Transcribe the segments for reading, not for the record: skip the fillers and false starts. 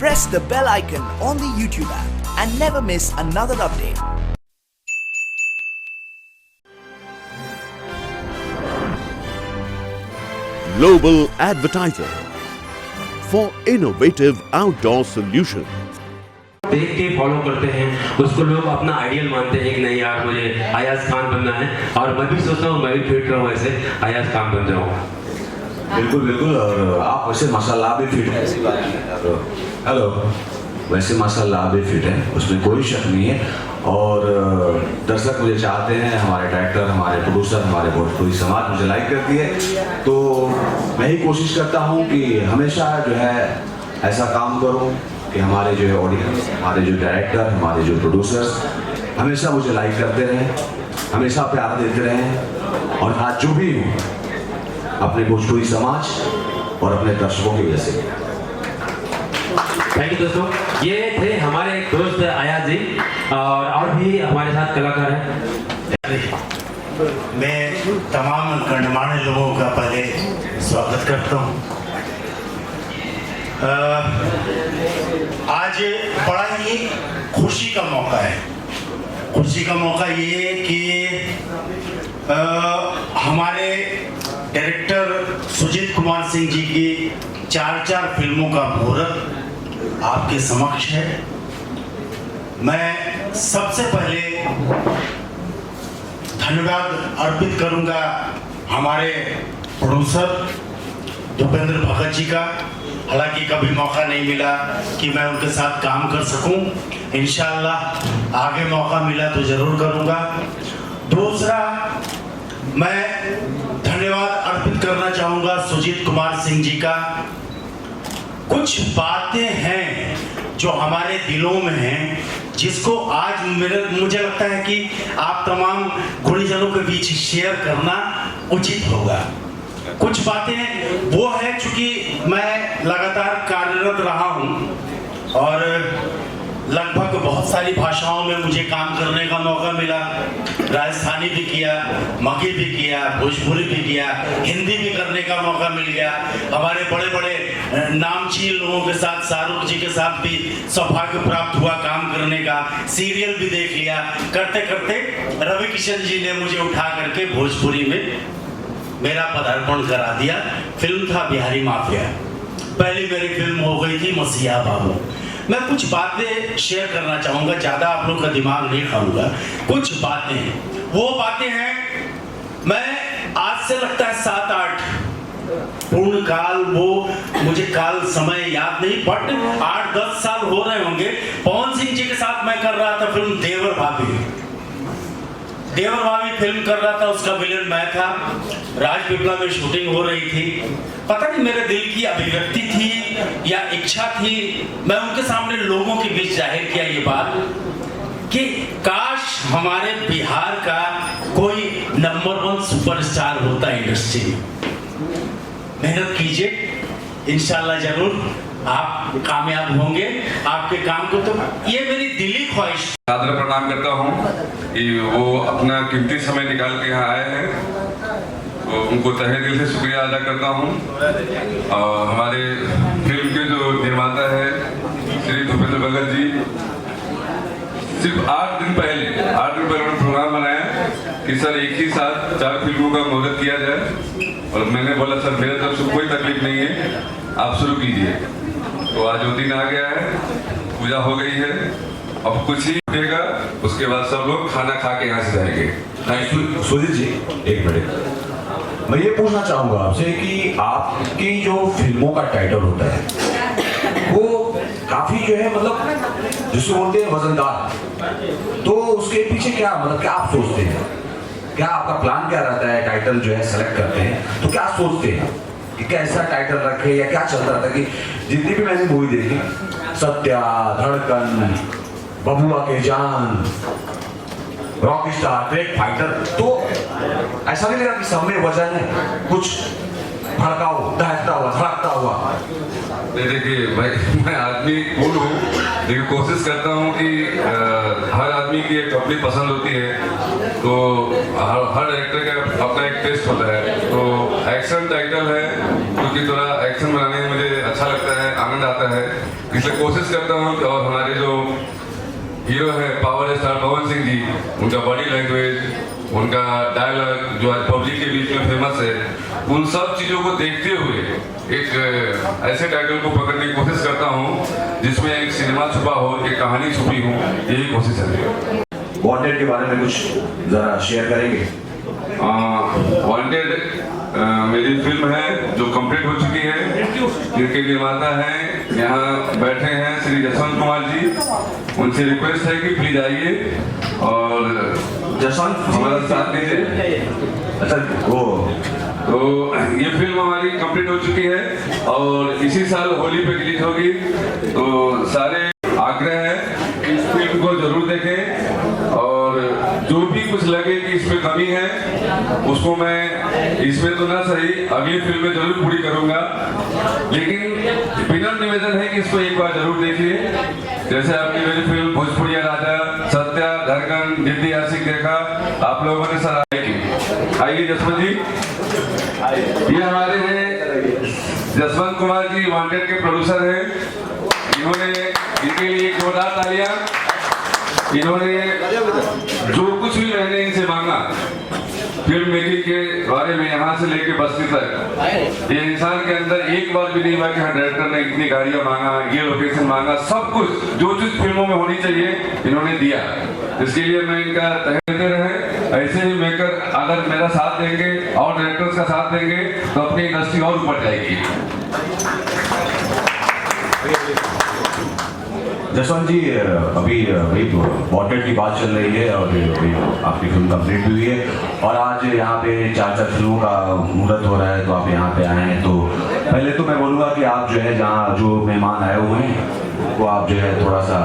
press the bell icon on the YouTube app and never miss another update. Global Advertiser for innovative outdoor solutions. देख के follow करते हैं उसको, लोग अपना आइडियल मानते हैं कि नहीं यार मुझे अयाज खान बनना है, और मैं भी सोचता हूँ मैं भी फिट रहूँ ऐसे अयाज खान बन जाऊँ। बिल्कुल बिल्कुल। और आप वैसे माशाल्लाह भी फिट है, ऐसी बात नहीं है। हेलो, वैसे माशाल्लाह भी फिट है, उसमें कोई शक नहीं है। और दर्शक मुझे चाहते हैं, हमारे डायरेक्टर, हमारे प्रोड्यूसर, हमारे भोजपुरी समाज मुझे लाइक करती है, तो मैं ही कोशिश करता हूँ कि हमेशा जो है ऐसा काम करूँ कि हमारे जो ऑडियंस, हमारे जो डायरेक्टर, हमारे जो प्रोड्यूसर्स हमेशा मुझे लाइक करते रहें, हमेशा प्यार देते रहें। और आज जो भी हूँ अपने भोजपुरी समाज और अपने दर्शकों की वजह से। थैंक यू दोस्तों, ये थे हमारे दोस्त अयाज जी, और भी हमारे साथ कलाकार हैं। मैं तमाम गणमान्य लोगों का पहले स्वागत करता हूँ। आज बड़ा ही खुशी का मौका है। खुशी का मौका ये है कि हमारे डायरेक्टर सुजीत कुमार सिंह जी की 4 फिल्मों का मुहूर्त आपके समक्ष है। मैं सबसे पहले धन्यवाद अर्पित करूंगा हमारे प्रोड्यूसर भूपेंद्र भगत जी का। हालांकि कभी मौका नहीं मिला कि मैं उनके साथ काम कर सकूं, इंशाअल्लाह आगे मौका मिला तो जरूर करूंगा। दूसरा, मैं धन्यवाद अर्पित करना चाहूंगा सुजीत कुमार सिंह जी का। कुछ बातें हैं जो हमारे दिलों में हैं, जिसको आज मुझे लगता है कि आप तमाम गुणीजनों के बीच शेयर करना उचित होगा। कुछ बातें वो है, चूंकि मैं लगातार कार्यरत रहा हूं और लगभग बहुत सारी भाषाओं में मुझे काम करने का मौका मिला। राजस्थानी भी किया, मगही भी किया, भोजपुरी भी किया, हिंदी भी करने का मौका मिल गया। हमारे बड़े बड़े नामचीन लोगों के साथ, शाहरुख जी के साथ भी सौभाग्य प्राप्त हुआ काम करने का। सीरियल भी देख लिया। करते करते रवि किशन जी ने मुझे उठा करके भोजपुरी में मेरा पदार्पण करा दिया। फिल्म था बिहारी माफिया, पहली मेरी फिल्म हो गई थी मसीहा बाबू। मैं कुछ बातें शेयर करना चाहूंगा, ज्यादा आप लोग का दिमाग नहीं खाऊंगा। कुछ बातें वो बातें हैं, मैं आज से लगता है 7-8 पूर्ण काल, वो मुझे काल समय याद नहीं, बट 8-10 साल हो रहे होंगे। पवन सिंह जी के साथ मैं कर रहा था फिल्म देवर भाभी। देवर भाभी फिल्म कर रहा था, उसका विलेन मैं था। राजपीपला में शूटिंग हो रही थी। पता नहीं मेरे दिल की अभिव्यक्ति थी या इच्छा थी, मैं उनके सामने लोगों के बीच जाहिर किया ये बात कि काश हमारे बिहार का कोई नंबर 1 सुपरस्टार होता इंडस्ट्री में। मेहनत कीजिए, इंशाल्लाह जरूर आप कामयाब होंगे आपके काम को। तो ये मेरी दिली ख्वाहिश। सादर प्रणाम करता हूँ कि वो अपना कीमती समय निकाल के यहाँ आए हैं, तो उनको तहे दिल से शुक्रिया अदा करता हूँ। और हमारे फिल्म के जो निर्माता है श्री भूपेंद्र भगत जी, सिर्फ 8 दिन पहले उन्होंने प्रोग्राम बनाया कि सर एक ही साथ 4 फिल्मों का मुहूर्त किया जाए, और मैंने बोला सर मेरे तरफ से कोई तकलीफ नहीं है, आप शुरू कीजिए। तो आज वो दिन आ गया है, पूजा हो गई है, अब कुछ ही देगा, उसके बाद सब लोग खाना खा के यहाँ से जाएंगे। थैंक यू सुजीत जी। एक मिनट, मैं ये पूछना चाहूंगा आपसे कि आपकी जो फिल्मों का टाइटल होता है वो काफी जो है, मतलब जिसको बोलते हैं वजनदार, तो उसके पीछे क्या, मतलब क्या आप सोचते हैं, क्या आपका प्लान क्या रहता है? टाइटल जो है सेलेक्ट करते हैं तो क्या सोचते हैं कि कैसा टाइटल रखे, या क्या चलता रहता है? कि जितनी भी मैंने मूवी देखी, सत्या, धड़कन, बबुआ के जान, रॉक स्टार, ट्रैक फाइटर, तो ऐसा नहीं लगा कि सब में वजन है, कुछ भड़का हो, दहकता हुआ, धड़कता हुआ? देखिए भाई, मैं आदमी कूल हूँ, लेकिन कोशिश करता हूँ कि हर आदमी की एक अपनी पसंद होती है, तो हर एक्टर का अपना एक टेस्ट होता है। तो एक्शन टाइटल है क्योंकि थोड़ा एक्शन बनाने में मुझे अच्छा लगता है। आनंद आता है। इसलिए कोशिश करता हूँ कि और हमारे जो हीरो है पावर स्टार पवन सिंह जी, उनका बॉडी लैंग्वेज, उनका डायलॉग जो आज पब्लिक के बीच में फेमस है, उन सब चीज़ों को देखते हुए एक ऐसे टाइटल को पकड़ने की कोशिश करता हूँ जिसमें एक सिनेमा छुपा हो, एक कहानी छुपी हो, यही कोशिश है। वांटेड के बारे में कुछ जरा शेयर करेंगे? वांटेड मेरी फिल्म है जो कंप्लीट हो चुकी है, जिनके निर्माता हैं यहाँ बैठे हैं श्री जसवंत कुमार जी। उनसे रिक्वेस्ट है कि प्लीज आइए और जसवंत हमारा साथ दीजिए। अच्छा, वो तो ये फिल्म हमारी कंप्लीट हो चुकी है और इसी साल होली पे रिलीज होगी। तो सारे आग्रह है कि इस फिल्म को जरूर देखें और जो भी कुछ लगे कि इसमें कमी है उसको मैं इसमें तो ना सही अगली फिल्म में जरूर पूरी करूंगा, लेकिन विनम्र निवेदन है कि इसको एक बार जरूर देखिए। जैसे आपने मेरी फिल्म भोजपुरिया राजा, सत्या, धड़कन, जिद्दी आशिक देखा, आप लोगों ने सराहना की। आइए जसवंत जी, ये हमारे हैं जसवंत कुमार जी, वांटेड के प्रोड्यूसर हैं। इन्होंने इनके लिए एक जोरदार तालियां। इन्होंने जो कुछ भी मैंने इनसे मांगा फिल्म मेकिंग के बारे में, यहाँ से लेके बस्ती तक, ये इंसान के अंदर एक बार भी नहीं हुआ कि हाँ डायरेक्टर ने इतनी गाड़ियां मांगा, ये लोकेशन मांगा, सब कुछ जो चीज फिल्मों में होनी चाहिए इन्होंने दिया। इसके लिए मैं इनका तहे रहे। ऐसे ही मेकर अगर मेरा साथ देंगे और डायरेक्टर्स का साथ देंगे तो अपनी इंडस्ट्री और ऊपर जाएगी। जसवंत जी, अभी वही वांटेड की बात चल रही है और अभी आपकी फिल्म कंप्लीट भी हुई है और आज यहाँ पे 4 फिल्मों का मुहूर्त हो रहा है, तो आप यहाँ पे आए हैं। तो पहले तो मैं बोलूँगा कि आप जो है जहाँ जो मेहमान आए हुए हैं वो आप जो है थोड़ा सा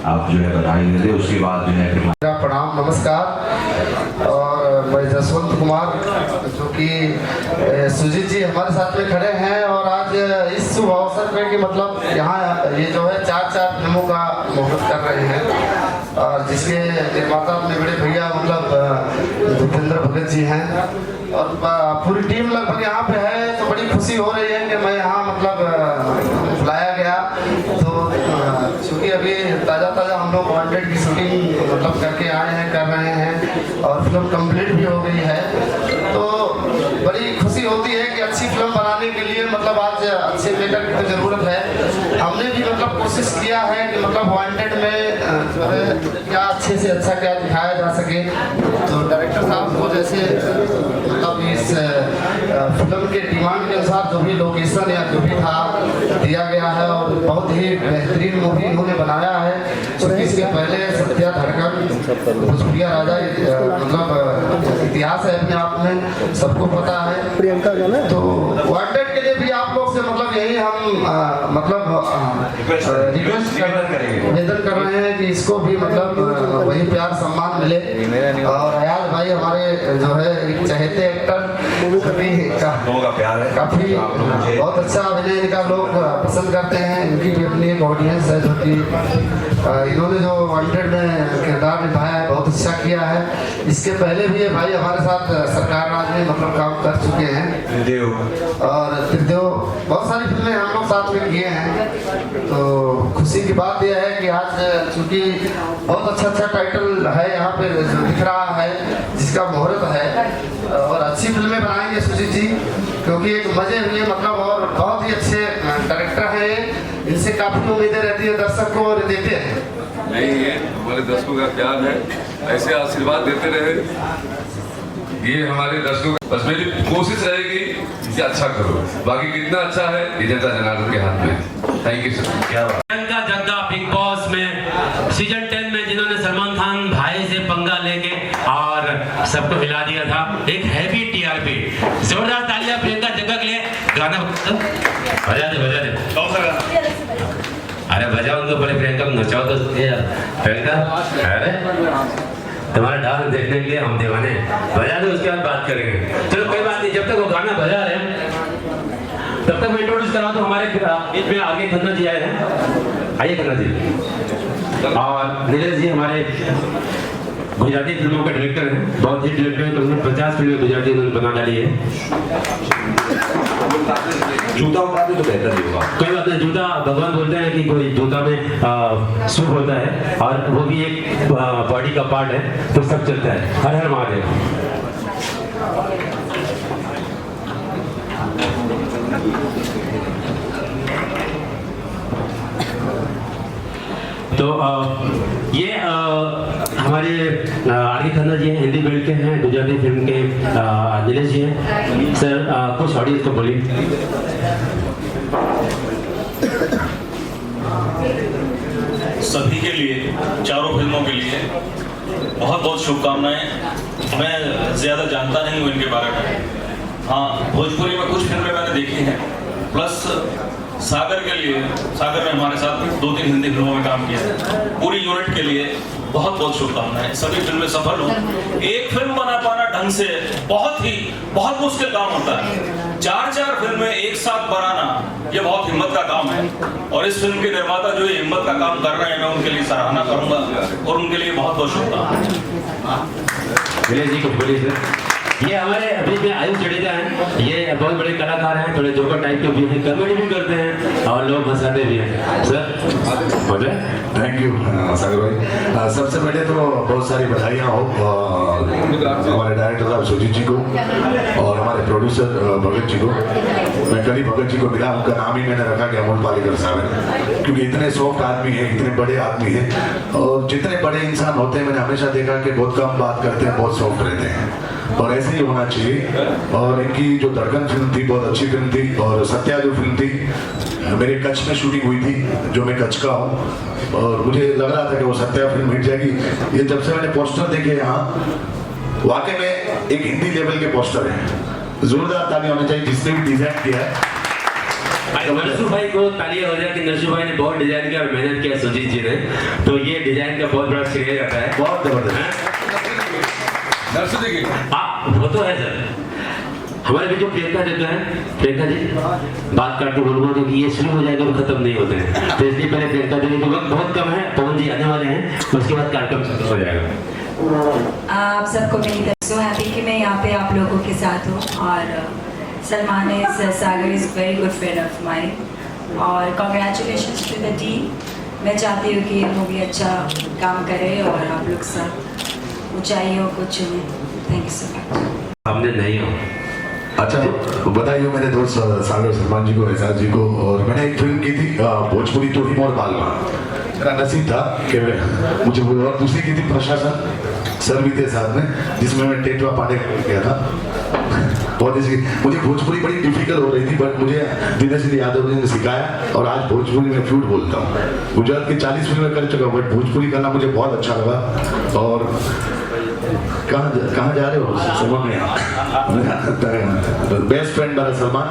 आप जो है बधाई दे दें, उसके बाद जो है मेरा प्रणाम, नमस्कार। और मैं जसवंत कुमार, जो कि सुजीत जी हमारे साथ में खड़े हैं और आज इस शुभ अवसर पे कि मतलब यहाँ ये जो है 4 फिल्मों का मुहूर्त कर रहे हैं और जिसके निर्माता अपने बड़े भैया मतलब भूपेंद्र भगत जी हैं और पूरी टीम लगभग यहाँ पे है। तो बड़ी खुशी हो रही है कि मैं यहाँ मतलब बुलाया गया। तो चूँकि अभी ताज़ा हम लोग वांटेड की शूटिंग मतलब करके आए हैं, कर रहे हैं और फिल्म कंप्लीट भी हो गई है। तो बड़ी खुशी होती है कि अच्छी फिल्म बनाने के लिए मतलब आज अच्छे मेकर की तो ज़रूरत है। हमने भी मतलब कोशिश किया है कि मतलब वांटेड में जो है क्या अच्छे से अच्छा क्या दिखाया जा सके। तो डायरेक्टर साहब को जैसे मतलब इस फिल्म के डिमांड के अनुसार जो भी लोकेशन या जो भी था दिया गया है और बहुत ही बेहतरीन मूवी उन्होंने बनाया है। क्योंकि इसके पहले सत्या, धड़कन, भोजपुरिया राजा मतलब इतिहास है अपने आप में, सबको पता है। प्रियंका जो है तो वांटेड के लिए भी आप लोग से मतलब यही हम मतलब रिक्वेस्ट निवेदन कर रहे हैं कि इसको भी मतलब वही प्यार सम्मान मिले। और अयाज भाई हमारे जो है एक चहेते एक्टर, काफी बहुत अच्छा अभिनय इनका लोग पसंद करते हैं। इनकी भी अपनी एक ऑडियंस है जो कि इन्होंने जो वांटेड में किरदार निभाया है बहुत अच्छा किया है। इसके पहले भी ये भाई हमारे साथ सरकार राज में मतलब काम कर चुके हैं और त्रिदेव बहुत सारी फिल्में हम लोग साथ में किए हैं। तो खुशी की बात यह है कि आज चूँकि बहुत अच्छा टाइटल है यहाँ पे जो दिख रहा है, जिसका मुहूर्त है और अच्छी फिल्में बनाएंगे सुजीत जी, क्योंकि एक मजे हुए मतलब और बहुत ही अच्छे डायरेक्टर हैं। इनसे काफ़ी उम्मीदें रहती है दर्शक को और देते हैं। नहीं है, हमारे दर्शकों का प्यार है, ऐसे आशीर्वाद देते रहे। ये हमारे दर्शकों का बस मेरी कोशिश रहेगी कि अच्छा करो, बाकी कितना अच्छा है ये जनता जनार्दन के हाथ में। Thank you sir. क्या बात। प्रियंका जग्गा बिग बॉस में सीजन 10 में जिन्होंने सलमान खान भाई से पंगा लेके और सबको हिला दिया था, एक हैवी टीआरपी। जोरदार तालियां प्रियंका जग्गा के लिए। गाना बजा दे अरे बजाओ उनको, बड़े प्रियंका को नचाओ तो प्रियंका। अरे तुम्हारा डांस देखने के लिए हम दीवाने, बजा दो उसके बाद बात करेंगे। चलो कोई बात नहीं, जब तक वो गाना बजा रहे हैं तब तक मैं इंट्रोड्यूस करा तो हमारे बीच में आगे खन्ना जी आए हैं। आइए खन्ना जी और नीरज जी हमारे गुजराती फिल्मों का डायरेक्टर है, बहुत ही डायरेक्टर है, करीब 50 फिल्में गुजराती उन्होंने बना डाली है। जूता उठा दे तो बेहतर ही होगा। कोई बात नहीं, जूता भगवान बोलते हैं कि कोई जूता में सुख होता है और वो भी एक बॉडी का पार्ट है, तो सब चलता है। हर हर महादेव। तो ये हमारे आर के खन्ना जी हैं, हिंदी बेल्ट के हैं, गुजराती फिल्म के नीलेश जी हैं। सर कुछ ऑडियंस को बोलिए। सभी के लिए, चारों फिल्मों के लिए बहुत बहुत शुभकामनाएं। मैं ज़्यादा जानता नहीं हूँ इनके बारे में। हाँ, भोजपुरी में कुछ फिल्में मैंने देखी हैं, प्लस सागर के लिए, सागर ने हमारे साथ 2-3 हिंदी फिल्मों में काम किया है। पूरी यूनिट के लिए बहुत बहुत शुभकामनाएं। सभी फिल्में सफल हों। एक फिल्म बना पाना ढंग से बहुत मुश्किल काम होता है। 4-4 फिल्में एक साथ बनाना ये बहुत हिम्मत का काम है, और इस फिल्म के निर्माता जो ये हिम्मत का काम कर रहे हैं, मैं उनके लिए सराहना करूंगा और उनके लिए बहुत बहुत शुभकामनाएं। ये हमारे बीच में आयुष जडेजा हैं, ये बहुत बड़े कलाकार हैं, थोड़े जोकर टाइप के भी हैं, कॉमेडी भी करते हैं और लोग हंसाते भी हैं। सर बोले। थैंक यू सागर भाई। सबसे पहले तो बहुत सारी बधाइयाँ हो हमारे डायरेक्टर साहब सुजीत जी को और हमारे प्रोड्यूसर भगत जी को। मैं कल ही भगत जी को मिला, उनका नाम ही मैंने रखा कि अमोल पालेकर साहब है, क्योंकि इतने सॉफ्ट आदमी हैं, इतने बड़े आदमी हैं, और जितने बड़े इंसान होते हैं मैंने हमेशा देखा कि बहुत कम बात करते हैं, बहुत सॉफ्ट रहते हैं, और ऐसे ही होना चाहिए। और इनकी जो धड़कन फिल्म थी बहुत अच्छी फिल्म थी, और सत्या जो फिल्म थी मेरे कच्छ में शूटिंग हुई थी, जो मैं कच्छ का हूँ, और मुझे लग रहा था कि वो सत्या फिल्म हिट जाएगी। ये जब से मैंने पोस्टर देखे यहाँ, वाकई में एक हिंदी लेवल के पोस्टर हैं। जोरदार ताली होनी चाहिए जिसने भी डिजाइन किया है। नरसू भाई को तालियां हो जाए कि नरसू भाई ने बहुत डिजाइन किया और मेहनत किया सुजीत जी ने, तो ये डिजाइन का बहुत बड़ा श्रेय रहता है। बहुत जबरदस्त। हाँ वो तो है सर। हमारे बीच में प्रियंका जी हैं, प्रियंका जी बात करके बोलूंगा क्योंकि ये शुरू हो जाएगा तो खत्म नहीं होते हैं, तो इसलिए पहले प्रियंका जी के वक्त बहुत कम है, पवन जी आने वाले हैं, उसके बाद कार्यक्रम खत्म हो जाएगा। आप सबको मेरी तरफ से हैप्पी कि मैं यहाँ पे आप लोगों के साथ हूँ, और Salman Sagar is very good friend of mine, और कॉन्ग्रेचुलेशंस टू द टीम। मैं चाहती हूँ कि ये मूवी अच्छा काम करे और आप लोग सब ऊंचाइयों को चुने। Thank you so much. हमने नहीं हो। अच्छा बताइए मेरे दोस्त सागर सलमान जी को, एजाज जी को, और मैंने एक फिल्म की थी भोजपुरी तो हिमोर बालमा। मेरा नसीब था कि मुझे वो, और दूसरी की थी प्रशासन सर भी थे साथ में, जिसमें मैं टेटवा पाने गया था। बहुत ही मुझे भोजपुरी बड़ी डिफिकल्ट हो रही थी, बट मुझे दिनेश यादव जी ने सिखाया, और आज भोजपुरी में फ्लूट बोलता हूँ। गुजरात की 40 फिल्में कर चुका हूँ, बट भोजपुरी करना मुझे बहुत अच्छा लगा। और कहाँ जा रहे हो समझ में? बेस्ट फ्रेंड मेरा सलमान।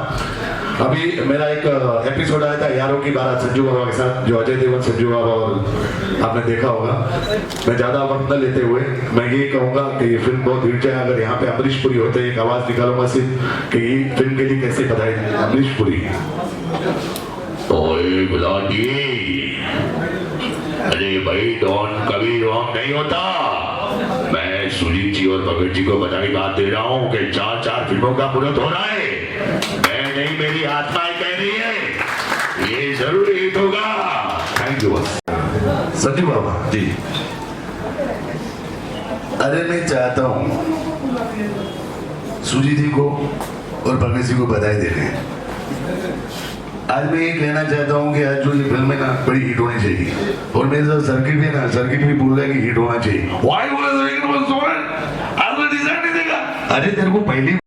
अभी मेरा एक एपिसोड आया था यारों की बारात संजू बाबा के साथ, जो अजय देवगन, संजू बाबा, और आपने देखा होगा। मैं ज़्यादा वक्त न लेते हुए मैं ये कहूँगा कि ये फिल्म बहुत हिट जाए। अगर यहाँ पे अमरीश पुरी होते, एक आवाज़ निकालूंगा सिर्फ कि ये फिल्म के लिए कैसे बधाई। अमरीश पुरी। ओए गुलाटी, अरे भाई डॉन कभी रॉन्ग नहीं होता। मैं सुजीत जी और भगत जी को बधाई बात दे रहा हूँ कि 4 फिल्मों का मुहूर्त हो रहा है। मैं नहीं, मेरी आत्मा कह रही है ये जरूर हिट होगा। थैंक यू संजू बाबा जी। अरे मैं चाहता हूँ सुजीत जी को और भगत जी को बधाई देने। आज मैं ये कहना चाहता हूँ कि आज जो ये फिल्म है ना बड़ी हिट होनी चाहिए, और मेरे साथ सर्किट भी ना, सर्किट भी बोल रहा है कि हिट होना चाहिए। Why बोला सर्किट बस सोन? आज मैं डिजाइन नहीं देगा। अरे तेरे को पहली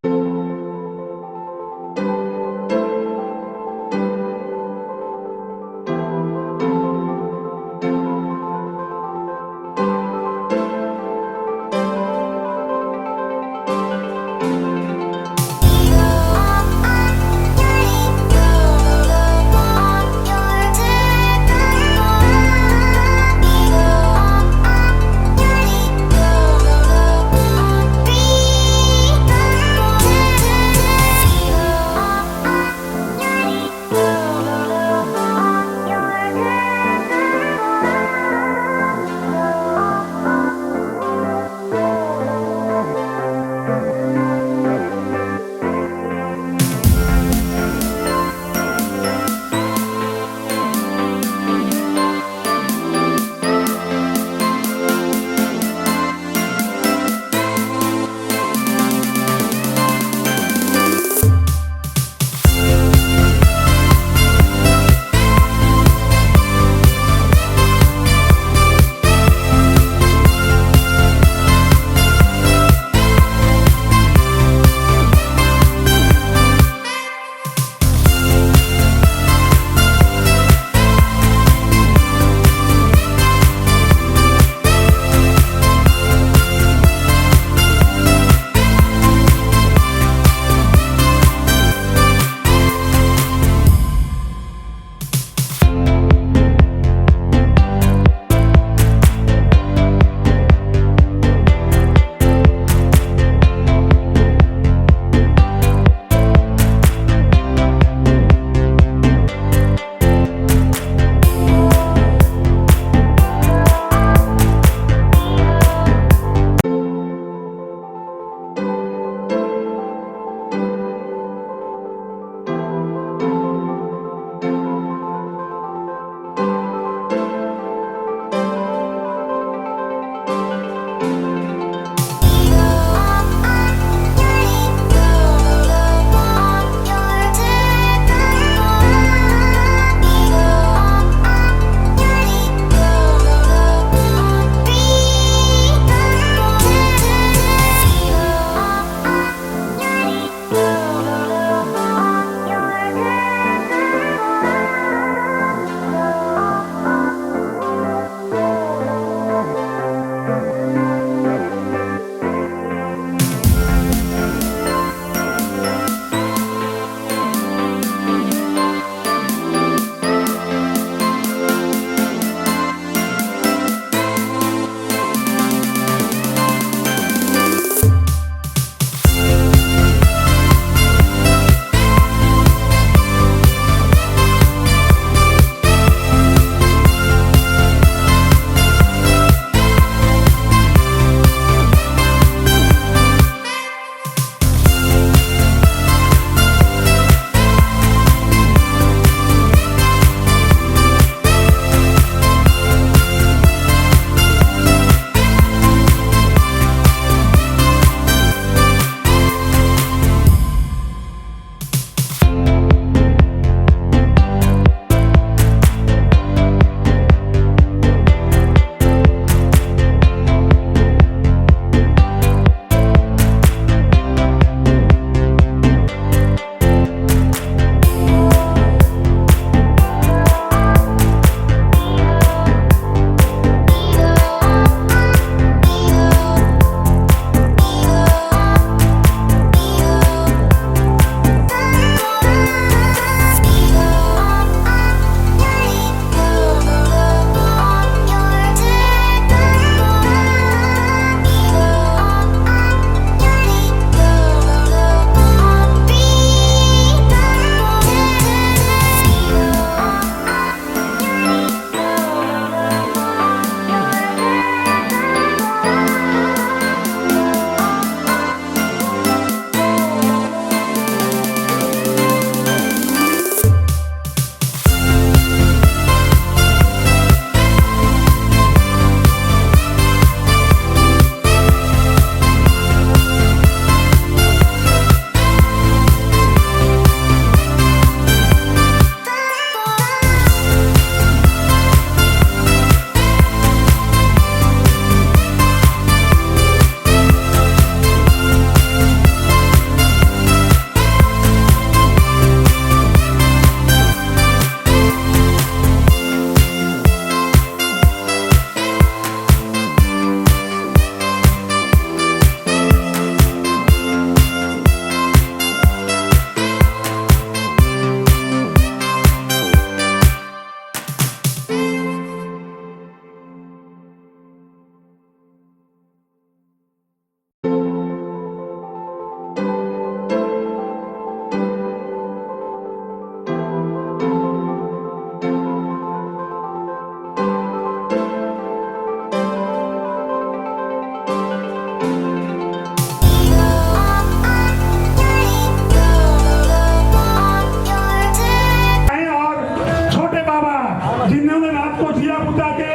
जिन्होंने रात को दिया बुता के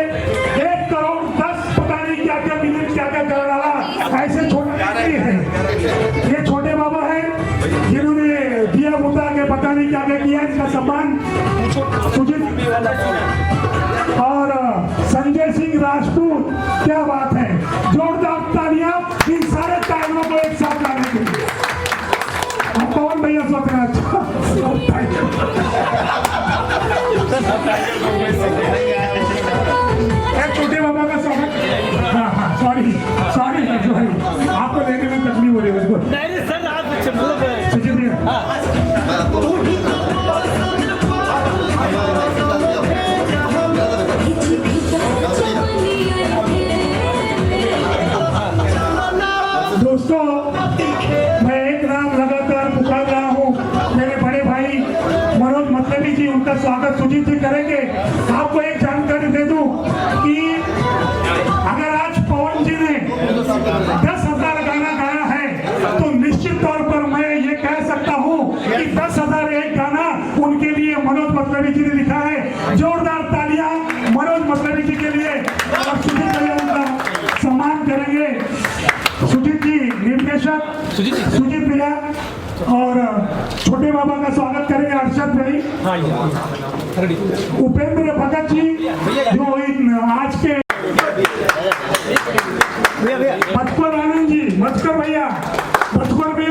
1 करोड़ 10 पता नहीं क्या क्या मिलियन क्या क्या कर डाला, ऐसे छोटे हैं। ये छोटे बाबा हैं जिन्होंने दिया बुता के पता नहीं क्या क्या किया। इनका सम्मान सुजीत और संजय सिंह राजपूत, क्या बात है, जोरदार तालियां इन सारे टाइमों को एक साथ लाने के लिए। पवन भैया सोच रहे छोटे बाबा का स्वागत। हाँ सॉरी आपको लेने में तकलीफ हो रही है उसको। दोस्तों मैं एक नाम लगातार पुकार रहा हूँ, मेरे बड़े भाई मनोज मतलबी जी, उनका स्वागत सुजीत जी करेंगे। आपको एक जानकारी दे दूं कि अगर आज पवन जी ने 10,000 गाना गाया है तो निश्चित तौर पर मैं ये कह सकता हूँ कि 10,000 एक गाना उनके लिए मनोज मतलबी जी ने लिखा है। जोरदार तालियां मनोज मतलबी जी के लिए और सुजीत भैया उनका सम्मान करेंगे। सुजीत जी निर्देशक सुजीत भैया और छोटे बाबा का स्वागत करेंगे अर्शद भाई। उपेंद्र भगत जी जो आज के मधुकर आनंद जी, मधुकर भैया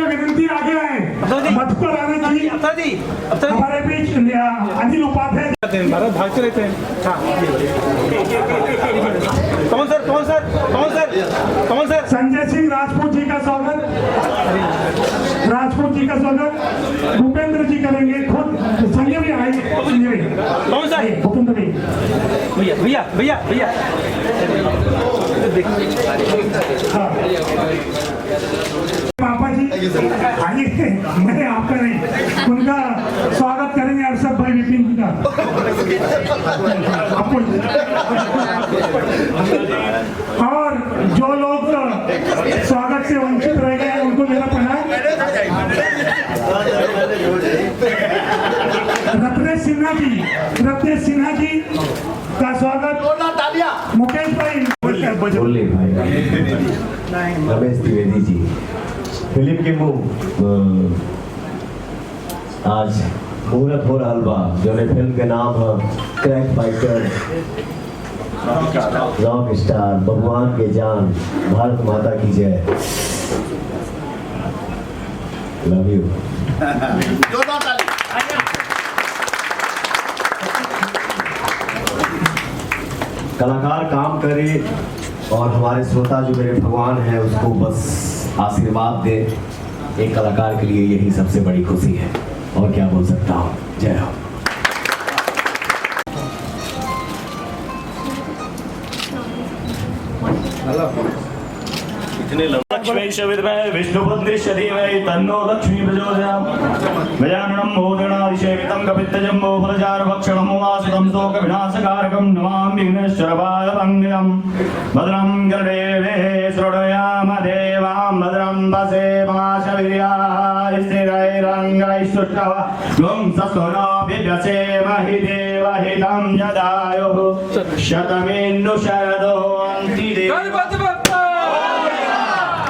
विनंती आगे आए। मधुकर आनंद जी हमारे बीच अनिल उपाध्याय भागते रहते हैं। कौन सर संजय सिंह राजपूत जी का स्वागत, भूपेंद्र जी करेंगे। खुद संजय भी आएंगे। कौन सा भूपेंद्र भैया हाँ पापा जी आइए, मैं आपका नहीं, उनका स्वागत करेंगे अरशद भाई विपिन जी का। और जो लोग स्वागत से वंचित रह गए उनको मेरा प्रणाम। रत्नेश सिन्हा जी का स्वागत। मुकेश भाई, रमेश द्विवेदी जी, फिल्म के आज मुहूर्त हो रहा बा, जो फिल्म के नाम है क्रैक फाइटर, रॉक स्टार, भगवान के जान, भारत माता की जय, लव यू। कलाकार काम करे और हमारे श्रोता जो मेरे भगवान हैं उसको बस आशीर्वाद दे, एक कलाकार के लिए यही सबसे बड़ी खुशी है। और क्या बोल सकता हूँ। जय हो। लक्ष्मी विष्णुपत्नी शरीर तन्नो लक्ष्मी प्रचोदयात्। गजाननं भूतगणाधिसेवितं कपित्थजम्बो फलचारुभक्षणं वासितं शोकविनाशकारकं नमामि विघ्नेश्वरपाद वन्द्यं। भद्रं कर्णेभिः शृणुयाम देवां भद्रं पश्येमाशवीर्याः स्थिरैरङ्गैस्तुष्टः गुं सस्तुनोऽभिव्यसेमहि देवहितं यदायुः शतमेन्दु शरदो अन्ति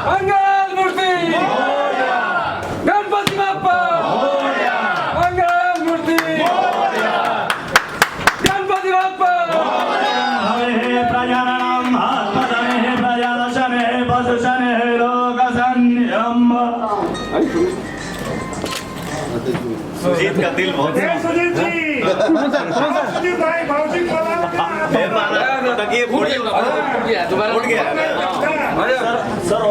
मंगल मूर्ति गणपति बाप्पा, मंगल मूर्ति गणपति बाप्पा। प्रजानां आत्मदने प्रजादशने पशुशने लोकसन्यम्। सुजीत का दिल बहुत सुजीत जी सुजीत भाई भावजी दोबारा उठ गया सर।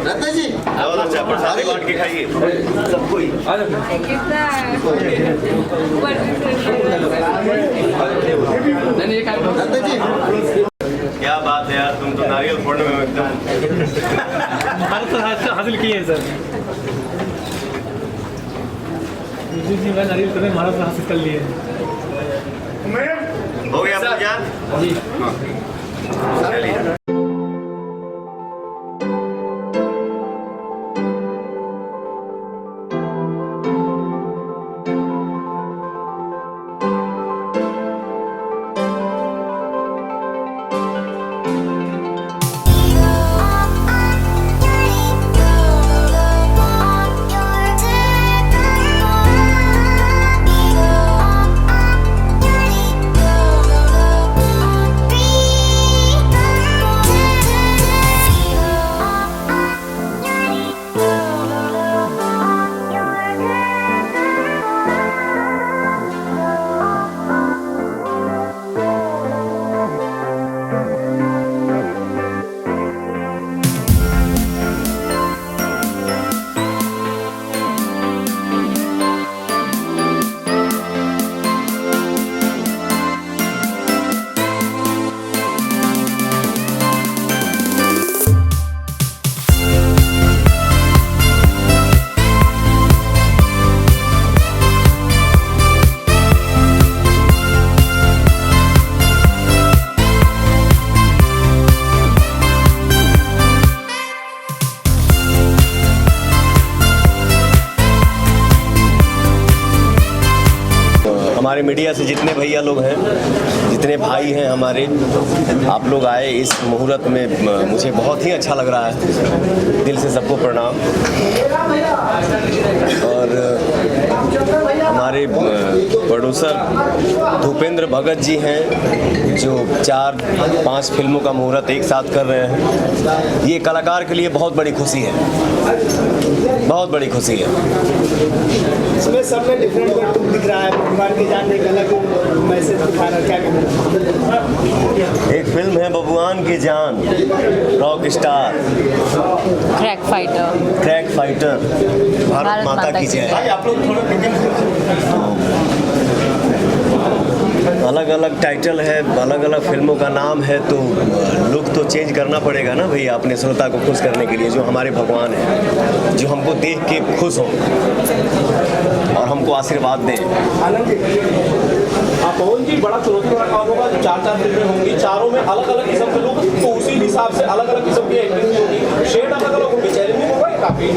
रत्ना जी अच्छा प्रसाद बांट के खाइए सबको ही। रत्ना जी क्या बात है यार, तुम तो नारियल फोड़ने में एकदम हासिल किए हैं सर। जी मैं नारियल फोड़ने महाराज हासिल कर लिए हो गया पूजा जी। चलिए हमारे मीडिया से जितने भैया लोग हैं, जितने भाई हैं हमारे, आप लोग आए इस मुहूर्त में, मुझे बहुत ही अच्छा लग रहा है। दिल से सबको प्रणाम। और हमारे प्रोड्यूसर भूपेंद्र भगत जी हैं जो 4-5 फिल्मों का मुहूर्त एक साथ कर रहे हैं। ये कलाकार के लिए बहुत बड़ी खुशी है, बहुत बड़ी खुशी है। इसमें सब में डिफरेंट दिख रहा है, भगवान की जान एक अलग मैसेज दिखा रहा है, क्या कहना? एक फिल्म है बबुआन की जान, rock star, crack fighter, Bharat माता की जय। आप लोग थोड़ा अलग अलग टाइटल है, अलग अलग फिल्मों का नाम है, तो लुक तो चेंज करना पड़ेगा ना भैया, अपने श्रोता को खुश करने के लिए, जो हमारे भगवान हैं, जो हमको देख के खुश हों और हमको आशीर्वाद दें। आनंद जी, पवन जी, बड़ा चुनौती वाला काम होगा। 4 फिल्में होंगी, चारों में अलग अलग किस्म के लोग, तो उसी हिसाब से अलग अलग किस्म की एक्टिंग होगी, शेड अलग अलग होगी, चैलेंजिंग होगा काफी।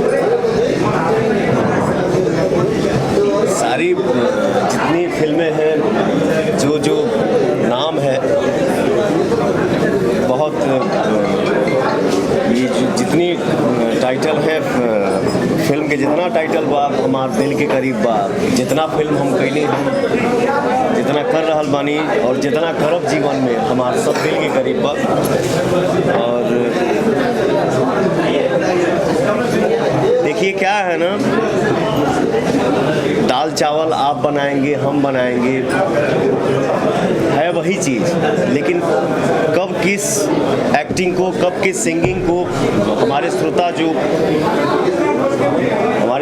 सारी जितनी फिल्में हैं, जो नाम है, बहुत ये जितनी टाइटल है फिल्म के, जितना टाइटल बा हमारे दिल के करीब बा, जितना फिल्म हम कैली, हम जितना कर रहल बानी और जितना करब जीवन में, हमारे सब दिल के करीब बा। और देखिए क्या है ना, दाल चावल आप बनाएंगे, हम बनाएंगे, है वही चीज़, लेकिन कब किस एक्टिंग को, कब किस सिंगिंग को हमारे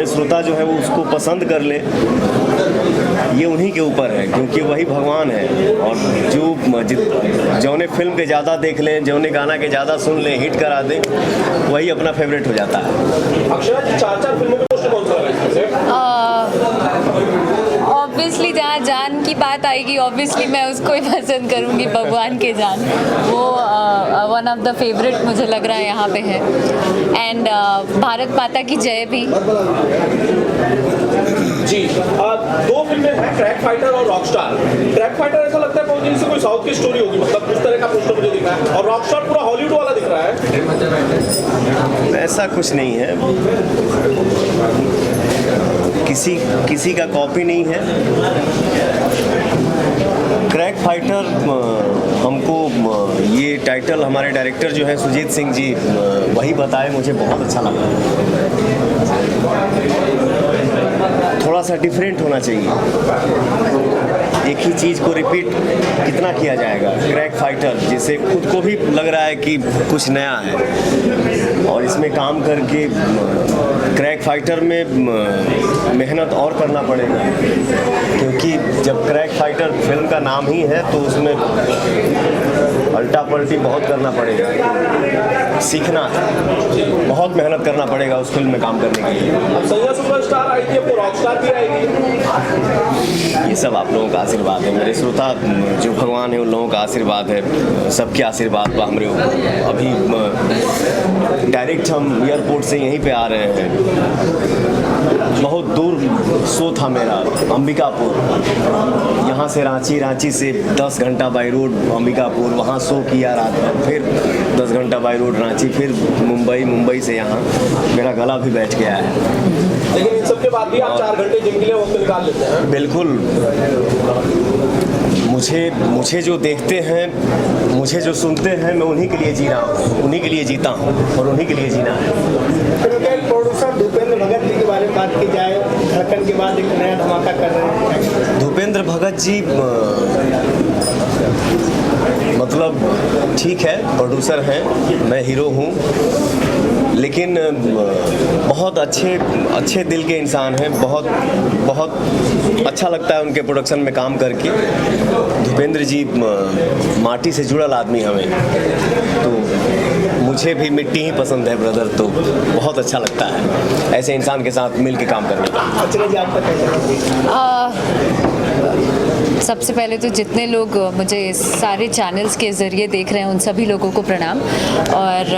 श्रोता जो है वो उसको पसंद कर ले, ये उन्हीं के ऊपर है, क्योंकि वही भगवान है। और जौने फिल्म के ज़्यादा देख लें, जौने गाना के ज़्यादा सुन लें, हिट करा दें, वही अपना फेवरेट हो जाता है। अक्षरा जी, 4 फिल्मों में कौन सा लगा? ऑब्वियसली जहाँ जान की बात आएगी, ऑब्वियसली मैं उसको ही पसंद करूँगी, भगवान के जान। वो वन ऑफ द फेवरेट मुझे लग रहा है यहाँ पे है। एंड भारत माता की जय भी। जी, 2 फिल्में हैं, क्रैक फाइटर और रॉक स्टार। क्रैक फाइटर ऐसा लगता है पवन जी से कोई साउथ की स्टोरी होगी, मतलब उस तरह का पोस्टर मुझे दिख रहा है, और रॉक स्टार पूरा हॉलीवुड वाला दिख रहा है। ऐसा कुछ नहीं है, किसी का कॉपी नहीं है। क्रैक फाइटर हमको ये टाइटल हमारे डायरेक्टर जो है सुजीत सिंह जी वही बताए, मुझे बहुत अच्छा लगा। थोड़ा सा डिफरेंट होना चाहिए, एक ही चीज़ को रिपीट कितना किया जाएगा। क्रैक फाइटर जैसे खुद को भी लग रहा है कि कुछ नया है, और इसमें काम करके क्रैक फाइटर में मेहनत और करना पड़ेगा, क्योंकि जब क्रैक फाइटर फिल्म का नाम ही है तो उसमें अल्टा पल्टी बहुत करना पड़ेगा, सीखना है, बहुत मेहनत करना पड़ेगा उस फिल्म में काम करने के लिए। अब सैया सुपरस्टार आई थी, अब रॉक स्टार भी आएगी। ये सब आप लोगों का आशीर्वाद है, मेरे श्रोता जो भगवान है उन लोगों का आशीर्वाद है, सबके आशीर्वाद पर हमारे ऊपर। अभी डायरेक्ट हम एयरपोर्ट से यहीं पे आ रहे हैं, बहुत दूर शो था मेरा अंबिकापुर, यहाँ से रांची से 10 घंटा बाई रोड अंबिकापुर, वहाँ शो किया रात में, फिर 10 घंटा बाई रोड रांची, फिर मुंबई से यहाँ। मेरा गला भी बैठ गया है, लेकिन इन सब के बाद भी आप 4 घंटे जिम के लिए वक्त निकाल लेते हैं। बिल्कुल। मुझे जो देखते हैं, मुझे जो सुनते हैं, मैं उन्हीं के लिए जी रहा हूँ, उन्हीं के लिए जीता हूँ और उन्हीं के लिए जीना है। प्रोड्यूसर भूपेंद्र भगत जी के बारे में बात की जाए, धड़कन के बाद एक नया धमाका कर रहे हैं। भूपेंद्र भगत जी मतलब ठीक है, प्रोड्यूसर हैं, मैं हीरो हूँ, लेकिन बहुत अच्छे दिल के इंसान हैं, बहुत अच्छा लगता है उनके प्रोडक्शन में काम करके। भूपेंद्र जी माटी से जुड़ल आदमी हमें, तो मुझे भी मिट्टी ही पसंद है ब्रदर, तो बहुत अच्छा लगता है ऐसे इंसान के साथ मिल के काम करने का। सबसे पहले तो जितने लोग मुझे सारे चैनल्स के ज़रिए देख रहे हैं उन सभी लोगों को प्रणाम। और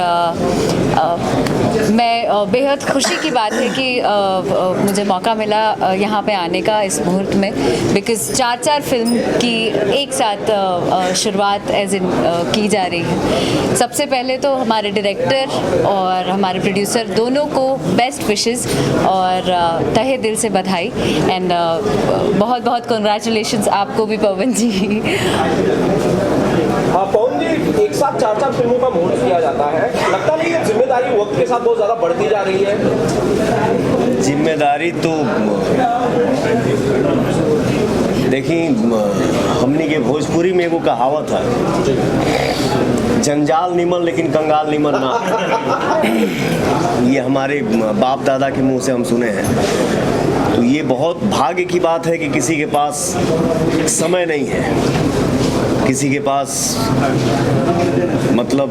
मैं बेहद खुशी की बात है कि मुझे मौका मिला यहाँ पे आने का इस मुहूर्त में, बिकॉज़ 4 फिल्म की एक साथ शुरुआत एज इन की जा रही है। सबसे पहले तो हमारे डायरेक्टर और हमारे प्रोड्यूसर दोनों को बेस्ट विशेस और तहे दिल से बधाई एंड बहुत बहुत कंग्रेचुलेशंस आपको भी पवन जी। हाँ पवन जी, एक साथ 4 फिल्मों का मुहूर्त किया जाता है, लगता नहीं है जिम्मेदारी वक्त के साथ बहुत ज़्यादा बढ़ती जा रही है? जिम्मेदारी तो देखिए, हमने के भोजपुरी में एगो कहावत है, जंजाल निमन लेकिन कंगाल निमन ना। ये हमारे बाप दादा के मुंह से हम सुने हैं। तो ये बहुत भाग्य की बात है कि किसी के पास समय नहीं है, किसी के पास मतलब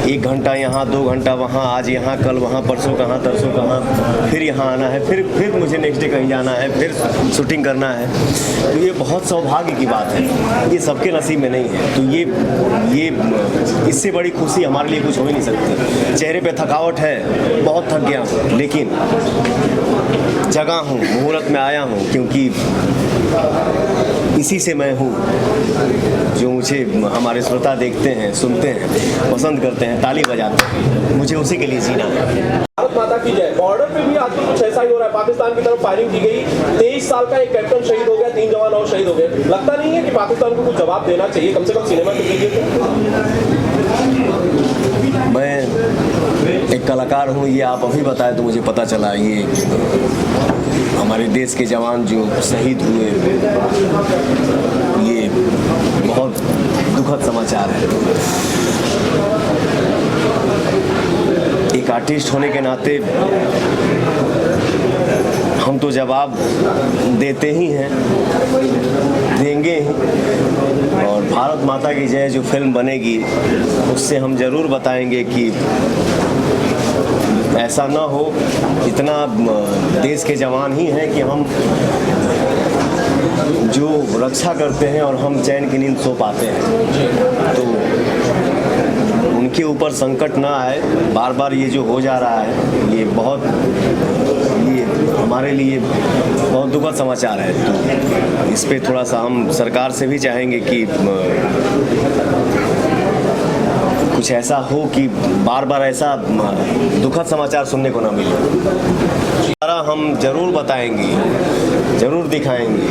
1 घंटा यहाँ 2 घंटा वहाँ, आज यहाँ कल वहाँ, परसों कहाँ तरसों कहाँ, फिर यहाँ आना है, फिर मुझे नेक्स्ट डे कहीं जाना है, फिर शूटिंग करना है। तो ये बहुत सौभाग्य की बात है, ये सबके नसीब में नहीं है। तो ये इससे बड़ी खुशी हमारे लिए कुछ हो ही नहीं सकती। चेहरे पे थकावट है, बहुत थक गया हूँ, लेकिन जगा हूँ, मुहूर्त में आया हूँ, क्योंकि इसी से मैं हूँ जो मुझे हमारे श्रोता देखते हैं, सुनते हैं, पसंद करते हैं, ताली बजाते हैं। मुझे उसी के लिए जीना है। भारत माता की जय। बॉर्डर पे भी आजकल कुछ ऐसा ही हो रहा है, पाकिस्तान की तरफ फायरिंग की गई, 23 साल का एक कैप्टन शहीद हो गया, 3 जवान और शहीद हो गए। लगता नहीं है कि पाकिस्तान को कुछ जवाब देना चाहिए, कम से कम सिनेमा के लीजिए? मैं एक कलाकार हूँ, ये आप अभी बताए तो मुझे पता चला। ये हमारे देश के जवान जो शहीद हुए, ये बहुत दुखद समाचार है। एक आर्टिस्ट होने के नाते हम तो जवाब देते ही हैं, देंगे ही। और भारत माता की जय जो फिल्म बनेगी उससे हम ज़रूर बताएंगे कि ऐसा ना हो। इतना देश के जवान ही हैं कि हम जो रक्षा करते हैं और हम चैन की नींद सो पाते हैं, तो उनके ऊपर संकट ना आए। बार बार ये जो हो जा रहा है, ये हमारे लिए बहुत दुखद समाचार है। तो इस पे थोड़ा सा हम सरकार से भी चाहेंगे कि कुछ ऐसा हो कि बार बार ऐसा दुखद समाचार सुनने को ना मिले। हम जरूर बताएंगे, जरूर दिखाएंगे,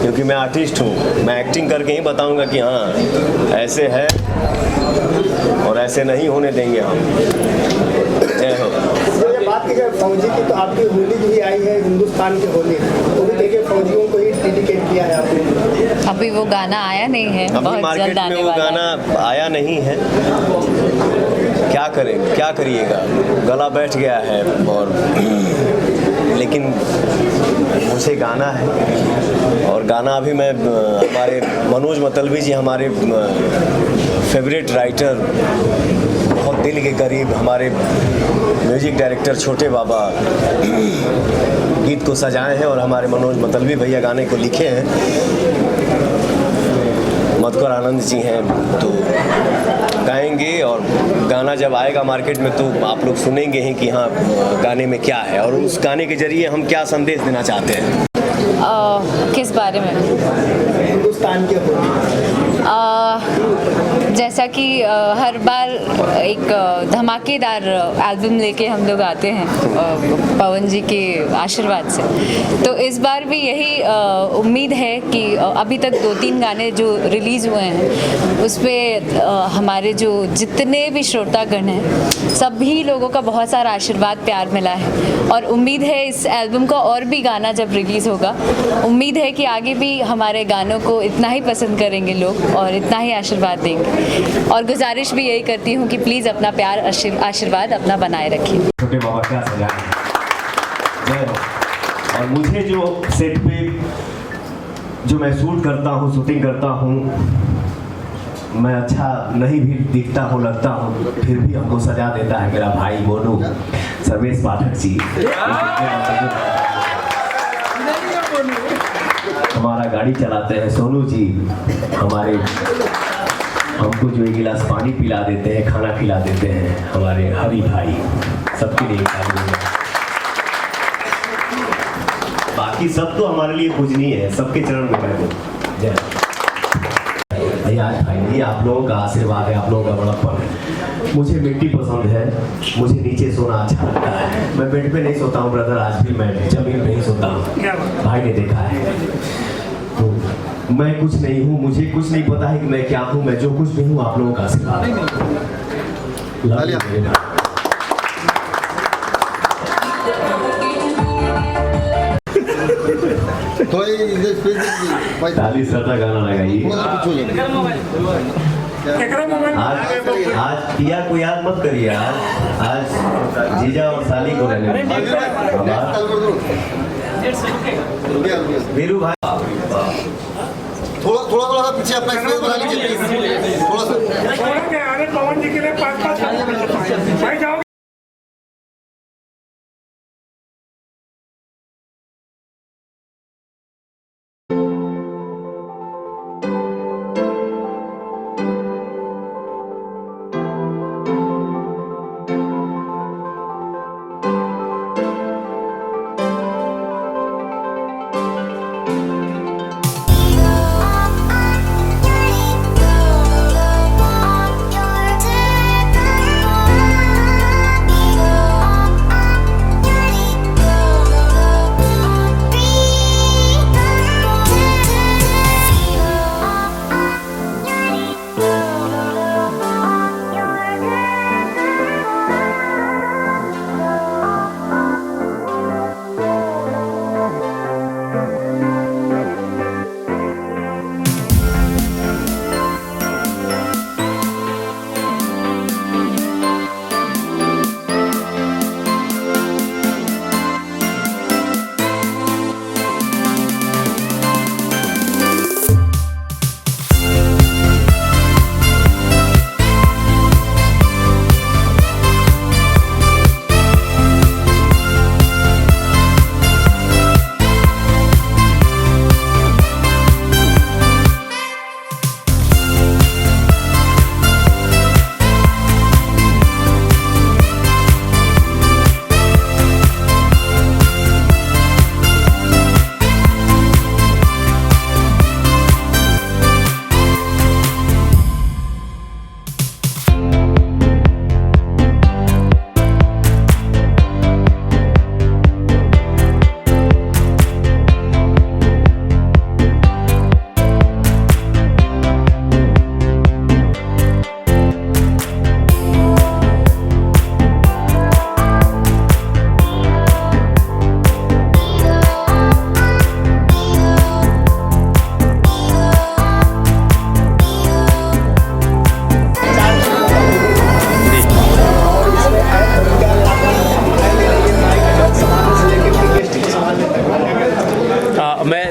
क्योंकि मैं आर्टिस्ट हूँ। मैं एक्टिंग करके ही बताऊंगा कि हाँ ऐसे है और ऐसे नहीं होने देंगे हम। जय हो। बात की जाए फौजी की, तो आपकी होली भी आई है, हिंदुस्तान की होली, वो भी देखिए फौजियों को ही डेडिकेट किया है आपने। अभी वो गाना आया नहीं है, अभी मार्केट में वो गाना आया नहीं है। क्या करें, क्या करिएगा, गला बैठ गया है। और लेकिन मुझे गाना है, और गाना अभी मैं हमारे मनोज मतलबी जी, हमारे फेवरेट राइटर, बहुत दिल के करीब, हमारे म्यूजिक डायरेक्टर छोटे बाबा गीत को सजाए हैं और हमारे मनोज मतलबी भैया गाने को लिखे हैं। मधुकर आनंद जी हैं, तो गाएंगे। और गाना जब आएगा मार्केट में तो आप लोग सुनेंगे ही कि हाँ गाने में क्या है और उस गाने के जरिए हम क्या संदेश देना चाहते हैं। किस बारे में? हिंदुस्तान के जैसा कि हर बार एक धमाकेदार एल्बम लेके हम लोग आते हैं पवन जी के आशीर्वाद से, तो इस बार भी यही उम्मीद है कि अभी तक 2-3 गाने जो रिलीज़ हुए हैं उस पर हमारे जो जितने भी श्रोतागण हैं सभी लोगों का बहुत सारा आशीर्वाद प्यार मिला है। और उम्मीद है इस एल्बम का और भी गाना जब रिलीज़ होगा, उम्मीद है कि आगे भी हमारे गानों को इतना ही पसंद करेंगे लोग और इतना ही आशीर्वाद देंगे। और गुजारिश भी यही करती हूँ कि प्लीज़ अपना प्यार आशीर्वाद अपना बनाए रखिए। छोटे बाबा क्या सजाए। और मुझे जो सेट पे जो मैं शूट करता हूँ, शूटिंग करता हूँ, मैं अच्छा नहीं भी दिखता हूँ, लगता हूँ, फिर भी हमको सजा देता है मेरा भाई मोनू सर्वेश पाठक जी। हमारा गाड़ी चलाते हैं सोनू जी, हमारे हमको जो एक गिलास पानी पिला देते हैं, खाना खिला देते हैं, हमारे हरी भाई, सबके लिए बाकी सब तो हमारे लिए पूजनीय है, सबके चरण में बैठो। जय आज भाई, आप लोगों का आशीर्वाद है, आप लोगों का बड़प्पन है। मुझे मिट्टी पसंद है, मुझे नीचे सोना अच्छा लगता है। मैं बेड पे नहीं सोता हूँ ब्रदर, आज भी मैं जमीन पे ही सोता हूँ, भाई ने देखा है। तो मैं कुछ नहीं हूँ, मुझे कुछ नहीं पता है कि मैं क्या हूँ। मैं जो कुछ भी हूँ आप लोगों का आशीर्वाद ताली सरता गाना लगाइए। आज पिया को याद मत करिए, आज जीजा और साली को रहने वीरू भाई। थोड़ा पीछे अपना स्पेस बना लीजिए, थोड़ा सा। अरे पवन जी के लिए 5 भाई जाओ।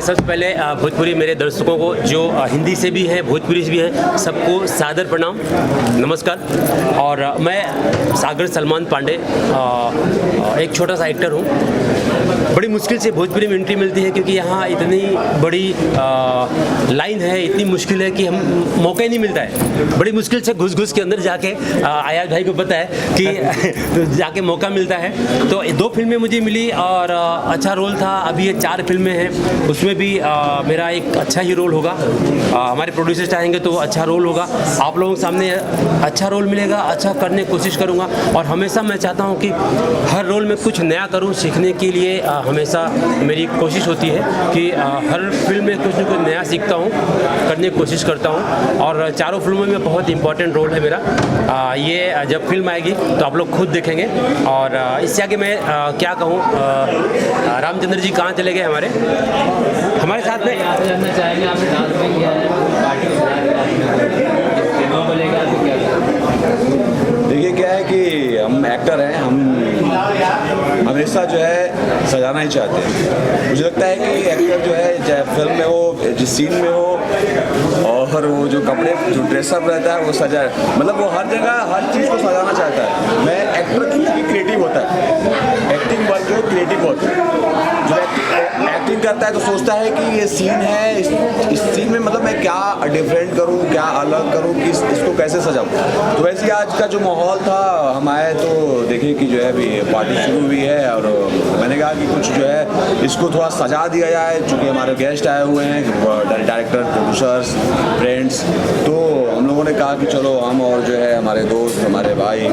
सबसे पहले भोजपुरी मेरे दर्शकों को जो हिंदी से भी है भोजपुरी से भी है सबको सादर प्रणाम नमस्कार। और मैं सागर सलमान पांडे एक छोटा सा एक्टर हूँ। बड़ी मुश्किल से भोजपुरी में एंट्री मिलती है क्योंकि यहाँ इतनी बड़ी लाइन है, इतनी मुश्किल है कि हम मौका ही नहीं मिलता है। बड़ी मुश्किल से घुस के अंदर जाके आयाज भाई को पता है कि जाके मौका मिलता है। तो 2 फिल्में मुझे मिली और अच्छा रोल था। अभी ये 4 फिल्में हैं, उसमें भी मेरा एक अच्छा ही रोल होगा। हमारे प्रोड्यूसर चाहेंगे तो अच्छा रोल होगा, आप लोगों के सामने अच्छा रोल मिलेगा, अच्छा करने की कोशिश करूँगा। और हमेशा मैं चाहता हूँ कि हर रोल में कुछ नया करूँ, सीखने के लिए हमेशा मेरी कोशिश होती है कि हर फिल्म में कुछ न कुछ नया सीखता हूँ, करने की कोशिश करता हूँ। और 4 फिल्मों में बहुत इंपॉर्टेंट रोल है मेरा। ये जब फिल्म आएगी तो आप लोग खुद देखेंगे। और इससे आगे मैं क्या कहूँ, रामचंद्र जी कहाँ चले गए हमारे साथ में जानना चाहेंगे। आपने डांस भी किया है, देखिए क्या है कि हम एक्टर हैं, हम हमेशा जो है सजाना ही चाहते हैं। मुझे लगता है कि एक्टर जो है चाहे फिल्म में हो, जिस सीन में हो, और वो जो कपड़े जो ड्रेसअप रहता है वो सजा, मतलब वो हर जगह हर चीज़ को सजाना चाहता है। मैं एक्टर क्योंकि क्रिएटिव होता है, एक्टिंग वर्क जो क्रिएटिव होता है। जो एक्टिंग करता है तो सोचता है कि ये सीन है, इस सीन में मतलब मैं क्या डिफरेंट करूँ, क्या अलग करूँ, कि इसको कैसे सजाऊँ। तो वैसे आज का जो माहौल था, हम आए तो देखे कि जो है अभी पार्टी शुरू हुई है और मैंने कहा कि कुछ जो है इसको थोड़ा सजा दिया जाए, चूँकि हमारे गेस्ट आए हुए हैं, डायरेक्टर, प्रोड्यूसर्स, फ्रेंड्स। तो हम लोगों ने कहा कि चलो हम और जो है हमारे दोस्त, हमारे भाई,